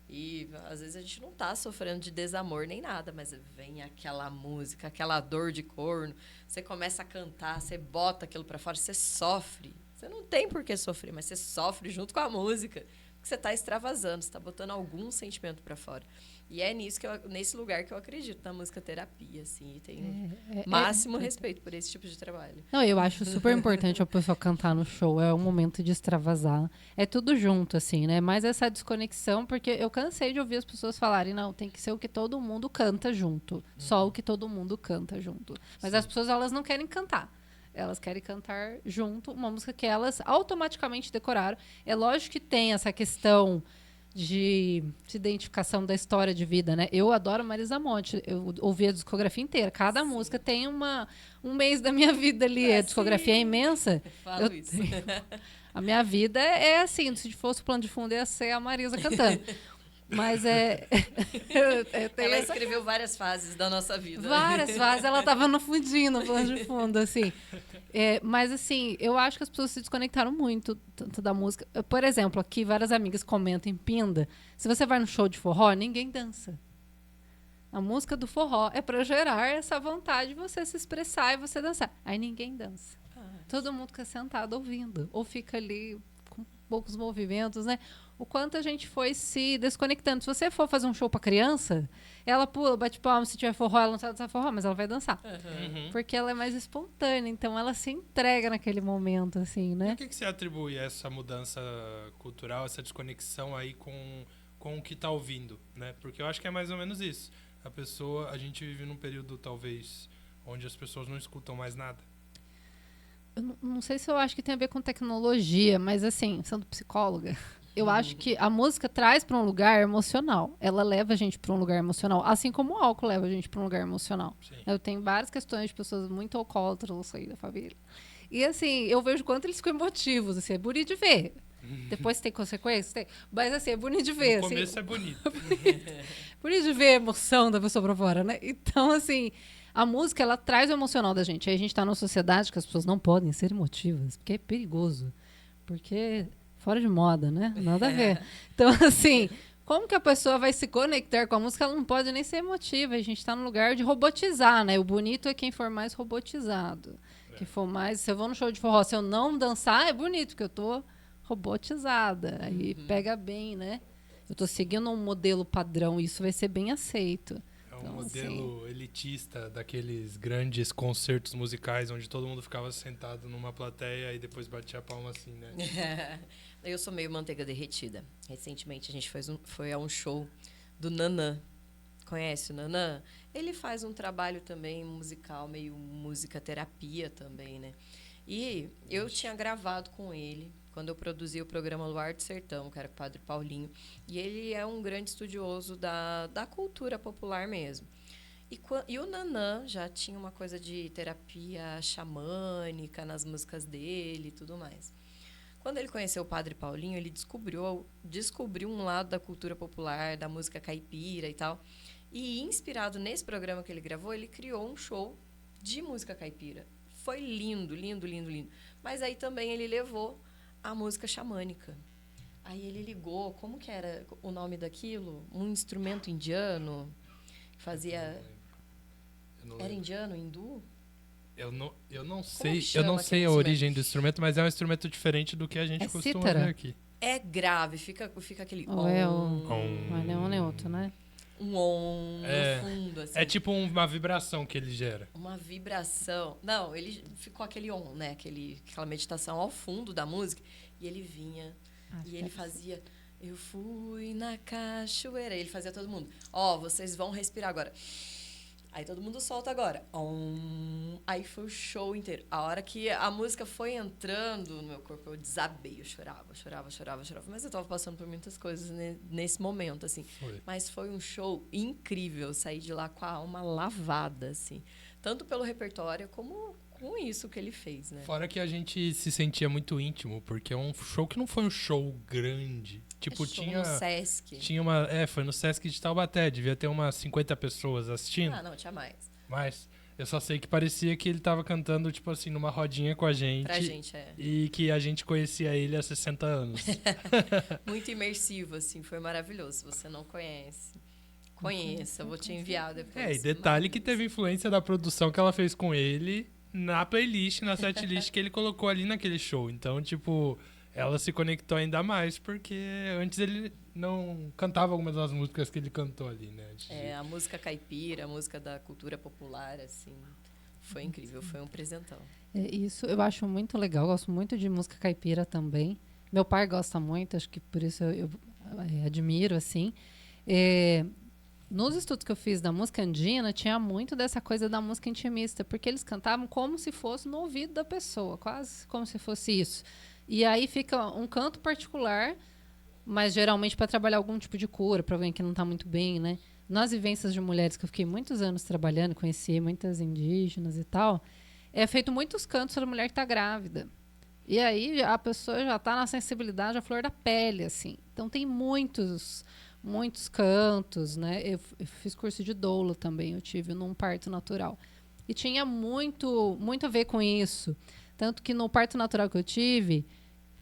Speaker 2: E às vezes a gente não tá sofrendo de desamor nem nada, mas vem aquela música, aquela dor de corno, você começa a cantar, você bota aquilo pra fora, você sofre. Você não tem por que sofrer, mas você sofre junto com a música, porque você tá extravasando, você tá botando algum sentimento pra fora. E é nesse lugar que eu acredito, na música terapia, assim, e tenho máximo respeito por esse tipo de trabalho.
Speaker 4: Não, eu acho super importante a pessoa cantar no show, é um momento de extravasar. É tudo junto, assim, né? Mas essa desconexão, porque eu cansei de ouvir as pessoas falarem, não, tem que ser o que todo mundo canta junto. Só o que todo mundo canta junto. Mas
Speaker 3: Sim.
Speaker 4: as pessoas, elas não querem cantar. Elas querem cantar junto uma música que elas automaticamente decoraram. É lógico que tem essa questão de identificação da história de vida, né? Eu adoro Marisa Monte. Eu ouvi a discografia inteira. Cada música tem um mês da minha vida ali. A discografia é imensa.
Speaker 2: Eu falo isso.
Speaker 4: A minha vida é assim. Se fosse o plano de fundo, ia ser a Marisa cantando. Mas eu tenho
Speaker 2: Ela escreveu várias fases da nossa vida.
Speaker 4: várias fases. Ela estava no fundinho, no plano de fundo, assim. Mas, assim, eu acho que as pessoas se desconectaram muito tanto da música. Por exemplo, aqui várias amigas comentam em Pinda. Se você vai no show de forró, ninguém dança. A música do forró é para gerar essa vontade de você se expressar e você dançar. Aí ninguém dança. Todo mundo fica sentado ouvindo. Ou fica ali com poucos movimentos, né? O quanto a gente foi se desconectando. Se você for fazer um show para criança, ela pula, bate palma. Se tiver forró, ela não sabe dançar forró, mas ela vai dançar. Porque ela é mais espontânea. Então, ela se entrega naquele momento, assim,
Speaker 3: E
Speaker 4: né?
Speaker 3: o que você atribui a essa mudança cultural, essa desconexão aí com o que está ouvindo, né? Porque eu acho que é mais ou menos isso. A gente vive num período, talvez, onde as pessoas não escutam mais nada.
Speaker 4: Eu não sei se eu acho que tem a ver com tecnologia, mas assim, sendo psicóloga, eu acho que a música traz para um lugar emocional. Ela leva a gente para um lugar emocional, assim como o álcool leva a gente para um lugar emocional.
Speaker 3: Sim.
Speaker 4: Eu tenho várias questões de pessoas muito alcoólatras aí da família. E assim, eu vejo quanto eles ficam emotivos, assim, é bonito de ver. Depois tem consequências, tem. Mas assim, é bonito de ver.
Speaker 3: No
Speaker 4: Assim,
Speaker 3: começo é bonito.
Speaker 4: bonito de ver a emoção da pessoa pra fora, né? Então, assim, a música, ela traz o emocional da gente. Aí a gente tá numa sociedade que as pessoas não podem ser emotivas, porque é perigoso. Porque fora de moda, né? Nada a ver. Então, assim, como que a pessoa vai se conectar com a música? Ela não pode nem ser emotiva. A gente tá num lugar de robotizar, né? O bonito é quem for mais robotizado. Que for mais... Se eu vou no show de forró, se eu não dançar, é bonito, porque eu tô robotizada. Aí pega bem, né? Eu tô seguindo um modelo padrão, isso vai ser bem aceito.
Speaker 3: É um
Speaker 4: Então,
Speaker 3: modelo elitista daqueles grandes concertos musicais onde todo mundo ficava sentado numa plateia e depois batia a palma assim, né?
Speaker 2: Eu sou meio manteiga derretida. Recentemente a gente foi a um show do Nanã. Conhece o Nanã? Ele faz um trabalho também musical, meio música terapia também, né? E eu tinha gravado com ele quando eu produzi o programa Luar do Sertão, que era com o Padre Paulinho. E ele é um grande estudioso da cultura popular mesmo. E o Nanã já tinha uma coisa de terapia xamânica nas músicas dele e tudo mais. Quando ele conheceu o Padre Paulinho, ele descobriu um lado da cultura popular, da música caipira e tal. E, inspirado nesse programa que ele gravou, ele criou um show de música caipira. Foi lindo, lindo, lindo, lindo. Mas aí também ele levou a música xamânica. Aí ele ligou, como que era o nome daquilo? Um instrumento indiano. Fazia...
Speaker 3: Eu não
Speaker 2: Era
Speaker 3: lembro.
Speaker 2: indiano, hindu?
Speaker 3: Eu não
Speaker 2: que
Speaker 3: sei
Speaker 2: chama
Speaker 3: a
Speaker 2: aquele
Speaker 3: origem do instrumento, mas é um instrumento diferente do que a gente
Speaker 4: É
Speaker 3: costuma
Speaker 4: cítara?
Speaker 3: ver aqui.
Speaker 2: É grave, fica aquele...
Speaker 4: Ou é
Speaker 3: Om.
Speaker 4: não é outro, né?
Speaker 2: Um on
Speaker 3: É.
Speaker 2: no fundo, assim.
Speaker 3: É tipo uma vibração que ele gera.
Speaker 2: Uma vibração. Não, ele ficou aquele on, né? Aquela meditação ao fundo da música. E ele vinha e ele fazia... Eu fui na cachoeira. Ele fazia todo mundo. Ó, vocês vão respirar agora. Aí todo mundo solta agora. Aí foi o show inteiro. A hora que a música foi entrando no meu corpo, eu desabei. Eu chorava, chorava, chorava, chorava. Mas eu tava passando por muitas coisas nesse momento, assim. Mas foi um show incrível. Eu saí de lá com a alma lavada, assim. Tanto pelo repertório, como com isso que ele fez, né?
Speaker 3: Fora que a gente se sentia muito íntimo, porque é um show que não foi um show grande. Tipo,
Speaker 2: Show
Speaker 3: tinha...
Speaker 2: no Sesc.
Speaker 3: Tinha uma... foi no Sesc de Taubaté. Devia ter umas 50 pessoas assistindo.
Speaker 2: Ah, não, tinha mais.
Speaker 3: Mas eu só sei que parecia que ele tava cantando, tipo assim, numa rodinha com a gente.
Speaker 2: Pra gente, é.
Speaker 3: E que a gente conhecia ele há 60 anos.
Speaker 2: Muito imersivo, assim. Foi maravilhoso. Se você não conhece, conheça. Eu vou te enviar depois.
Speaker 3: E detalhe que teve influência da produção que ela fez com ele na playlist, na setlist que ele colocou ali naquele show. Então, tipo, ela se conectou ainda mais, porque antes ele não cantava algumas das músicas que ele cantou ali, né?
Speaker 2: A música caipira, a música da cultura popular, assim. Foi incrível, foi um presentão.
Speaker 4: Isso eu acho muito legal, gosto muito de música caipira também. Meu pai gosta muito, acho que por isso eu admiro, assim. Nos estudos que eu fiz da música andina, tinha muito dessa coisa da música intimista, porque eles cantavam como se fosse no ouvido da pessoa, quase como se fosse isso. E aí fica um canto particular, mas geralmente para trabalhar algum tipo de cura, para alguém que não está muito bem, né? Nas vivências de mulheres que eu fiquei muitos anos trabalhando, conheci muitas indígenas e tal, é feito muitos cantos para a mulher que está grávida. E aí a pessoa já está na sensibilidade, a flor da pele, assim. Então tem muitos cantos, né? Eu fiz curso de doula também, eu tive num parto natural. E tinha muito a ver com isso. Tanto que no parto natural que eu tive,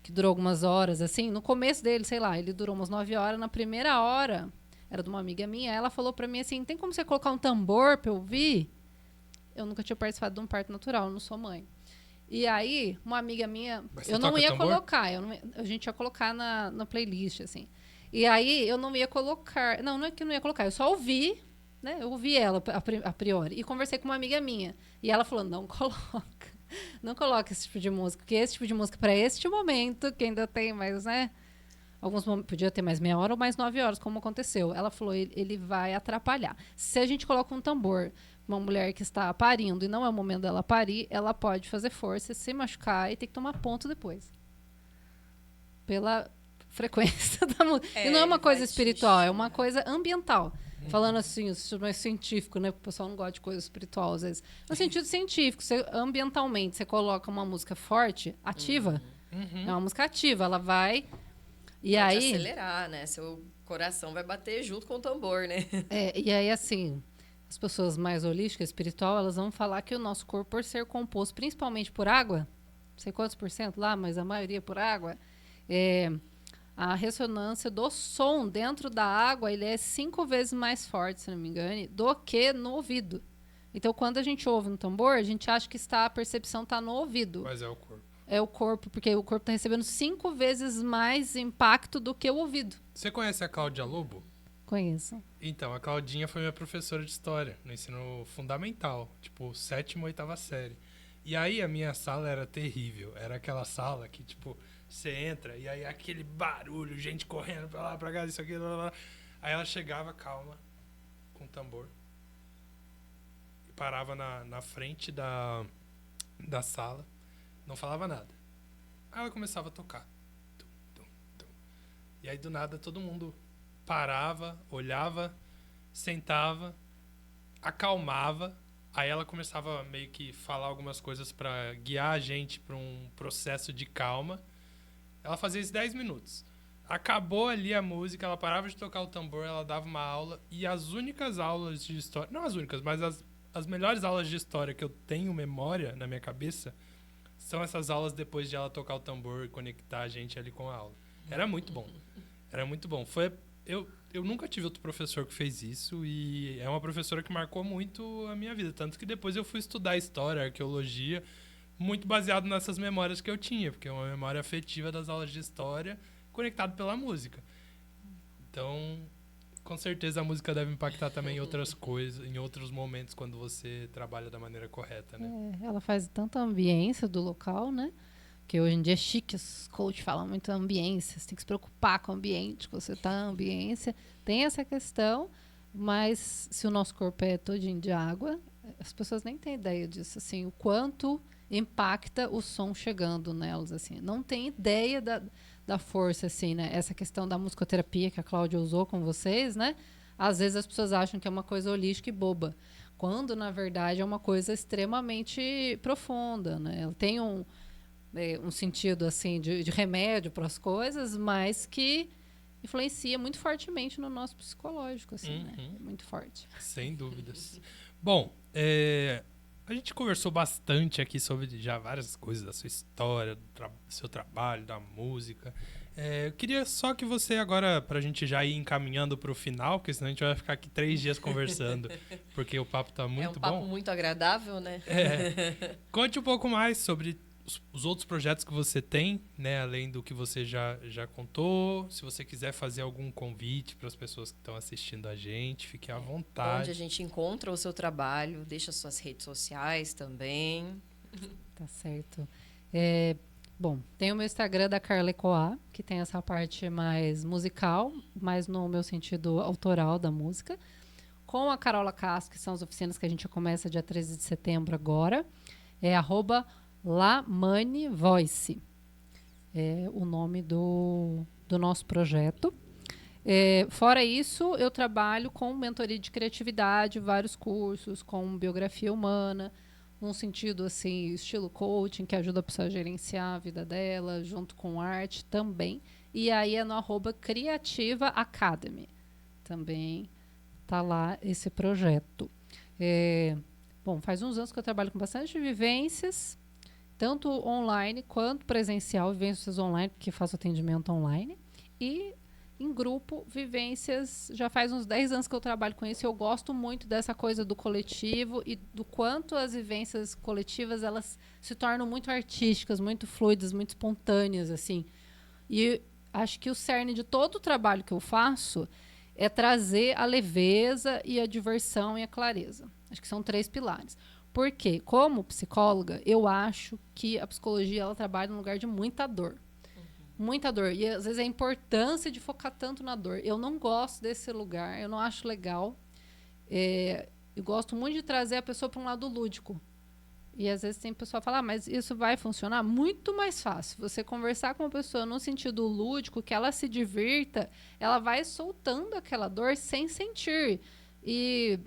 Speaker 4: que durou algumas horas, assim, no começo dele, sei lá, ele durou umas 9 horas, na primeira hora, era de uma amiga minha, ela falou pra mim assim, tem como você colocar um tambor pra eu ouvir? Eu nunca tinha participado de um parto natural, eu não sou mãe. E aí, uma amiga minha, eu não ia colocar, a gente ia colocar na playlist, assim. E aí, eu não ia colocar, não é que eu não ia colocar, eu só ouvi, né? Eu ouvi ela a priori, e conversei com uma amiga minha. E ela falou, não coloca. Não coloca esse tipo de música, porque esse tipo de música para este momento, que ainda tem mais, né? Alguns momentos, podia ter mais meia hora ou mais 9 horas, como aconteceu. Ela falou, ele vai atrapalhar. Se a gente coloca um tambor, uma mulher que está parindo e não é o momento dela parir, ela pode fazer força, se machucar e ter que tomar ponto depois. Pela frequência da música. E não é uma coisa espiritual, é uma coisa ambiental. Falando assim, isso é mais científico, né? O pessoal não gosta de coisa espiritual, às vezes. No sentido científico, ambientalmente, você coloca uma música forte, ativa. É uma música ativa, ela vai... E
Speaker 2: pode
Speaker 4: aí
Speaker 2: acelerar, né? Seu coração vai bater junto com o tambor, né?
Speaker 4: E aí, assim, as pessoas mais holísticas, espiritual, elas vão falar que o nosso corpo, por ser composto principalmente por água, não sei quantos % lá, mas a maioria por água, a ressonância do som dentro da água, ele é 5 vezes mais forte, se não me engano, do que no ouvido. Então, quando a gente ouve um tambor, a gente acha que a percepção está no ouvido.
Speaker 3: Mas é o corpo.
Speaker 4: É o corpo, porque o corpo está recebendo 5 vezes mais impacto do que o ouvido.
Speaker 3: Você conhece a Cláudia Lobo?
Speaker 4: Conheço.
Speaker 3: Então, a Claudinha foi minha professora de história no ensino fundamental, tipo, 7ª, 8ª série. E aí a minha sala era terrível. Era aquela sala que, tipo, você entra e aí aquele barulho, gente correndo pra lá, pra cá, isso aqui, lá, lá. Aí ela chegava calma, com o tambor, e parava na frente da sala, não falava nada. Aí ela começava a tocar. Tum, tum, tum. E aí do nada todo mundo parava, olhava, sentava, acalmava. Aí ela começava meio que falar algumas coisas pra guiar a gente pra um processo de calma. Ela fazia isso 10 minutos. Acabou ali a música, ela parava de tocar o tambor, ela dava uma aula. E as únicas aulas de história... Não as únicas, mas as melhores aulas de história que eu tenho memória na minha cabeça são essas aulas depois de ela tocar o tambor e conectar a gente ali com a aula. Era muito bom. Era muito bom. Eu nunca tive outro professor que fez isso e é uma professora que marcou muito a minha vida. Tanto que depois eu fui estudar história, arqueologia, muito baseado nessas memórias que eu tinha, porque é uma memória afetiva das aulas de história conectado pela música. Então, com certeza a música deve impactar também em outras coisas, em outros momentos quando você trabalha da maneira correta, né?
Speaker 4: Ela faz tanta ambiência do local, né? Que hoje em dia é chique, os coaches falam muito ambiência, você tem que se preocupar com o ambiente, que você está na ambiência. Tem essa questão, Mas se o nosso corpo é todinho de água, as pessoas nem têm ideia disso, assim, o quanto impacta o som chegando nelas, assim. Não tem ideia da força, assim, né? Essa questão da musicoterapia que a Cláudia usou com vocês, né? Às vezes as pessoas acham que é uma coisa holística e boba, quando, na verdade, é uma coisa extremamente profunda, né? Ela tem um sentido, assim, de remédio para as coisas, mas que influencia muito fortemente no nosso psicológico, assim, né? Muito forte.
Speaker 3: Sem dúvidas. Bom, a gente conversou bastante aqui sobre já várias coisas da sua história, do seu trabalho, da música. Eu queria só que você agora, pra gente já ir encaminhando pro final, porque senão a gente vai ficar aqui 3 dias conversando, porque o papo tá muito bom.
Speaker 2: É um papo muito agradável, né?
Speaker 3: Conte um pouco mais sobre os outros projetos que você tem, né? Além do que você já contou. Se você quiser fazer algum convite para as pessoas que estão assistindo a gente, fique à vontade.
Speaker 2: Onde a gente encontra o seu trabalho, deixa suas redes sociais também.
Speaker 4: Tá certo. Bom, tem o meu Instagram da Carla Ecoá, que tem essa parte mais musical, mais no meu sentido autoral da música. Com a Carola Castro, que são as oficinas que a gente começa dia 13 de setembro agora. É @Lamani Voice. É o nome do nosso projeto. Fora isso, eu trabalho com mentoria de criatividade, vários cursos, com biografia humana, num sentido assim, estilo coaching, que ajuda a pessoa a gerenciar a vida dela, junto com arte também. E aí é no @Criativa Academy. Também tá lá esse projeto. Bom, faz uns anos que eu trabalho com bastante vivências, tanto online quanto presencial, vivências online, porque faço atendimento online. E em grupo, vivências, já faz uns 10 anos que eu trabalho com isso. Eu gosto muito dessa coisa do coletivo e do quanto as vivências coletivas, elas se tornam muito artísticas, muito fluidas, muito espontâneas, assim. E acho que o cerne de todo o trabalho que eu faço é trazer a leveza e a diversão e a clareza. Acho que são 3 pilares. Porque, como psicóloga, eu acho que a psicologia ela trabalha num lugar de muita dor. Muita dor. E, às vezes, a importância de focar tanto na dor. Eu não gosto desse lugar, eu não acho legal. Eu gosto muito de trazer a pessoa para um lado lúdico. E, às vezes, tem pessoa que fala, mas isso vai funcionar? Muito mais fácil. Você conversar com uma pessoa no sentido lúdico, que ela se divirta, ela vai soltando aquela dor sem sentir. E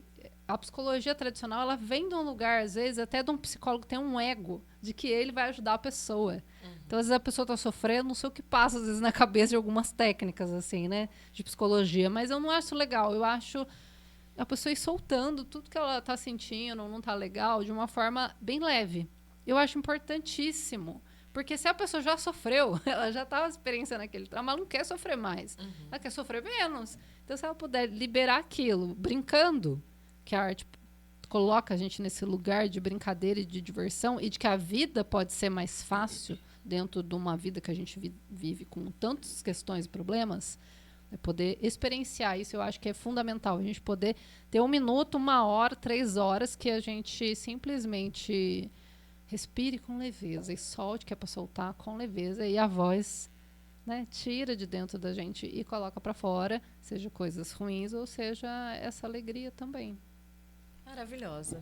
Speaker 4: a psicologia tradicional, ela vem de um lugar, às vezes, até de um psicólogo que tem um ego, de que ele vai ajudar a pessoa. Então, às vezes, a pessoa está sofrendo, não sei o que passa, às vezes, na cabeça de algumas técnicas, assim, né, de psicologia. Mas eu não acho legal. Eu acho a pessoa ir soltando tudo que ela está sentindo, ou não está legal, de uma forma bem leve. Eu acho importantíssimo. Porque se a pessoa já sofreu, ela já estava experienciando aquele trauma, ela não quer sofrer mais. Ela quer sofrer menos. Então, se ela puder liberar aquilo, brincando, que a arte coloca a gente nesse lugar de brincadeira e de diversão, e de que a vida pode ser mais fácil dentro de uma vida que a gente vive com tantas questões e problemas, poder experienciar isso, eu acho que é fundamental. A gente poder ter 1 minuto, 1 hora, 3 horas que a gente simplesmente respire com leveza e solte, que é para soltar com leveza, e a voz, né, tira de dentro da gente e coloca para fora, seja coisas ruins ou seja essa alegria também.
Speaker 2: Maravilhosa.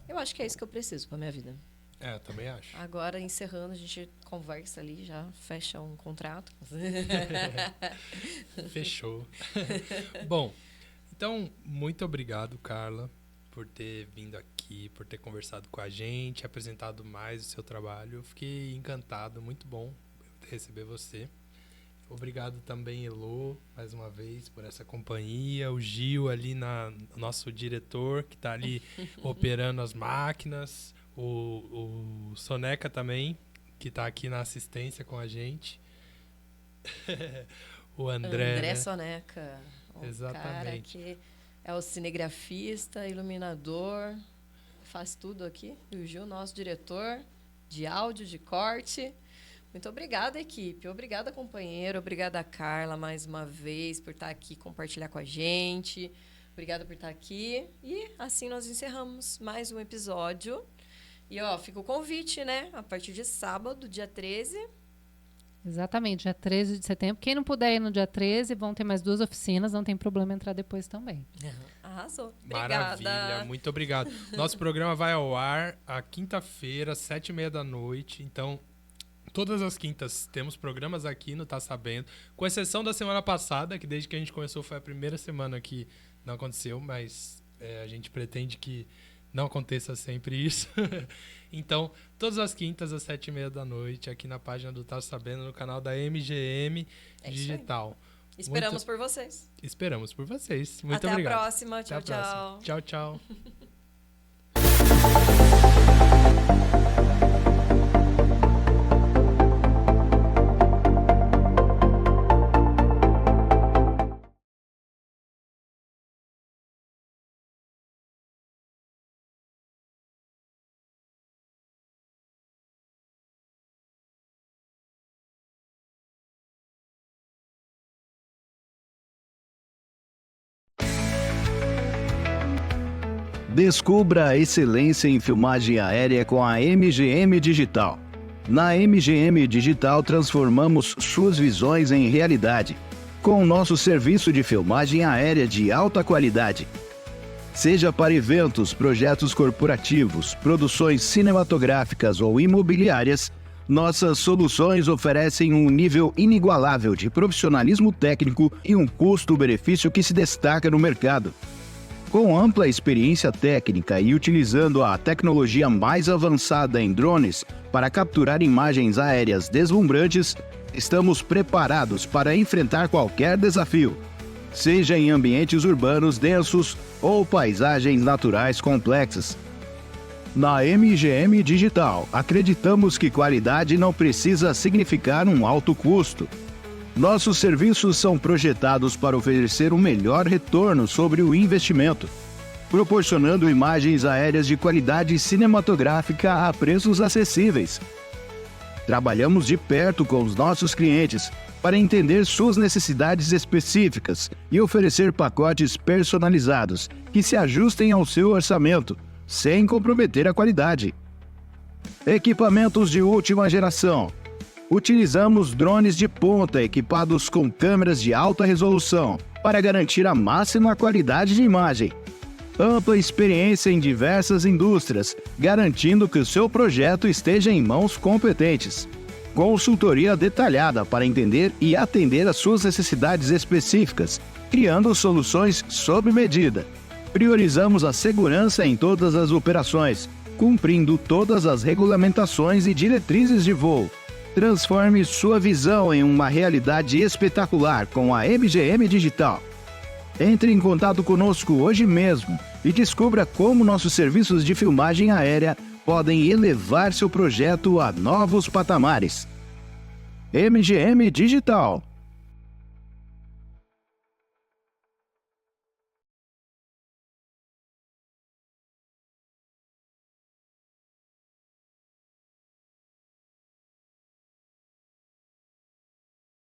Speaker 2: Eu acho que é isso que eu preciso para minha vida.
Speaker 3: Eu também acho.
Speaker 2: Agora, encerrando, a gente conversa ali, já fecha um contrato.
Speaker 3: Fechou. Bom, então, muito obrigado, Carla, por ter vindo aqui, por ter conversado com a gente, apresentado mais o seu trabalho. Eu fiquei encantado, muito bom receber você. Obrigado também, Elô, mais uma vez, por essa companhia. O Gil ali, nosso diretor, que está ali operando as máquinas. O Soneca também, que está aqui na assistência com a gente. O André, né?
Speaker 2: Soneca.
Speaker 3: Exatamente.
Speaker 2: Cara que é o cinegrafista, iluminador, faz tudo aqui. E o Gil, nosso diretor de áudio, de corte. Muito obrigada, equipe. Obrigada, companheiro. Obrigada, Carla, mais uma vez, por estar aqui, compartilhar com a gente. Obrigada por estar aqui. E assim nós encerramos mais um episódio. E, fica o convite, né? A partir de sábado, dia 13,
Speaker 4: Exatamente, dia 13 de setembro. Quem não puder ir no dia 13, vão ter mais 2 oficinas, não tem problema entrar depois também.
Speaker 2: Arrasou. Obrigada.
Speaker 3: Maravilha, muito obrigado. Nosso programa vai ao ar a quinta-feira, 7h30 da noite. Então, todas as quintas temos programas aqui no Tá Sabendo, com exceção da semana passada, que desde que a gente começou foi a primeira semana que não aconteceu, mas a gente pretende que não aconteça sempre isso. Então, todas as quintas às 7h30 da noite, aqui na página do Tá Sabendo, no canal da MGM Digital.
Speaker 2: Esperamos por vocês.
Speaker 3: Esperamos por vocês. Muito
Speaker 2: Até
Speaker 3: obrigado.
Speaker 2: A próxima. Tchau,
Speaker 3: Até a próxima. Tchau, tchau.
Speaker 1: Descubra a excelência em filmagem aérea com a MGM Digital. Na MGM Digital transformamos suas visões em realidade, com o nosso serviço de filmagem aérea de alta qualidade. Seja para eventos, projetos corporativos, produções cinematográficas ou imobiliárias, nossas soluções oferecem um nível inigualável de profissionalismo técnico e um custo-benefício que se destaca no mercado. Com ampla experiência técnica e utilizando a tecnologia mais avançada em drones para capturar imagens aéreas deslumbrantes, estamos preparados para enfrentar qualquer desafio, seja em ambientes urbanos densos ou paisagens naturais complexas. Na MGM Digital, acreditamos que qualidade não precisa significar um alto custo. Nossos serviços são projetados para oferecer o melhor retorno sobre o investimento, proporcionando imagens aéreas de qualidade cinematográfica a preços acessíveis. Trabalhamos de perto com os nossos clientes para entender suas necessidades específicas e oferecer pacotes personalizados que se ajustem ao seu orçamento, sem comprometer a qualidade. Equipamentos de última geração. Utilizamos drones de ponta equipados com câmeras de alta resolução para garantir a máxima qualidade de imagem. Ampla experiência em diversas indústrias, garantindo que o seu projeto esteja em mãos competentes. Consultoria detalhada para entender e atender às suas necessidades específicas, criando soluções sob medida. Priorizamos a segurança em todas as operações, cumprindo todas as regulamentações e diretrizes de voo. Transforme sua visão em uma realidade espetacular com a MGM Digital. Entre em contato conosco hoje mesmo e descubra como nossos serviços de filmagem aérea podem elevar seu projeto a novos patamares. MGM Digital.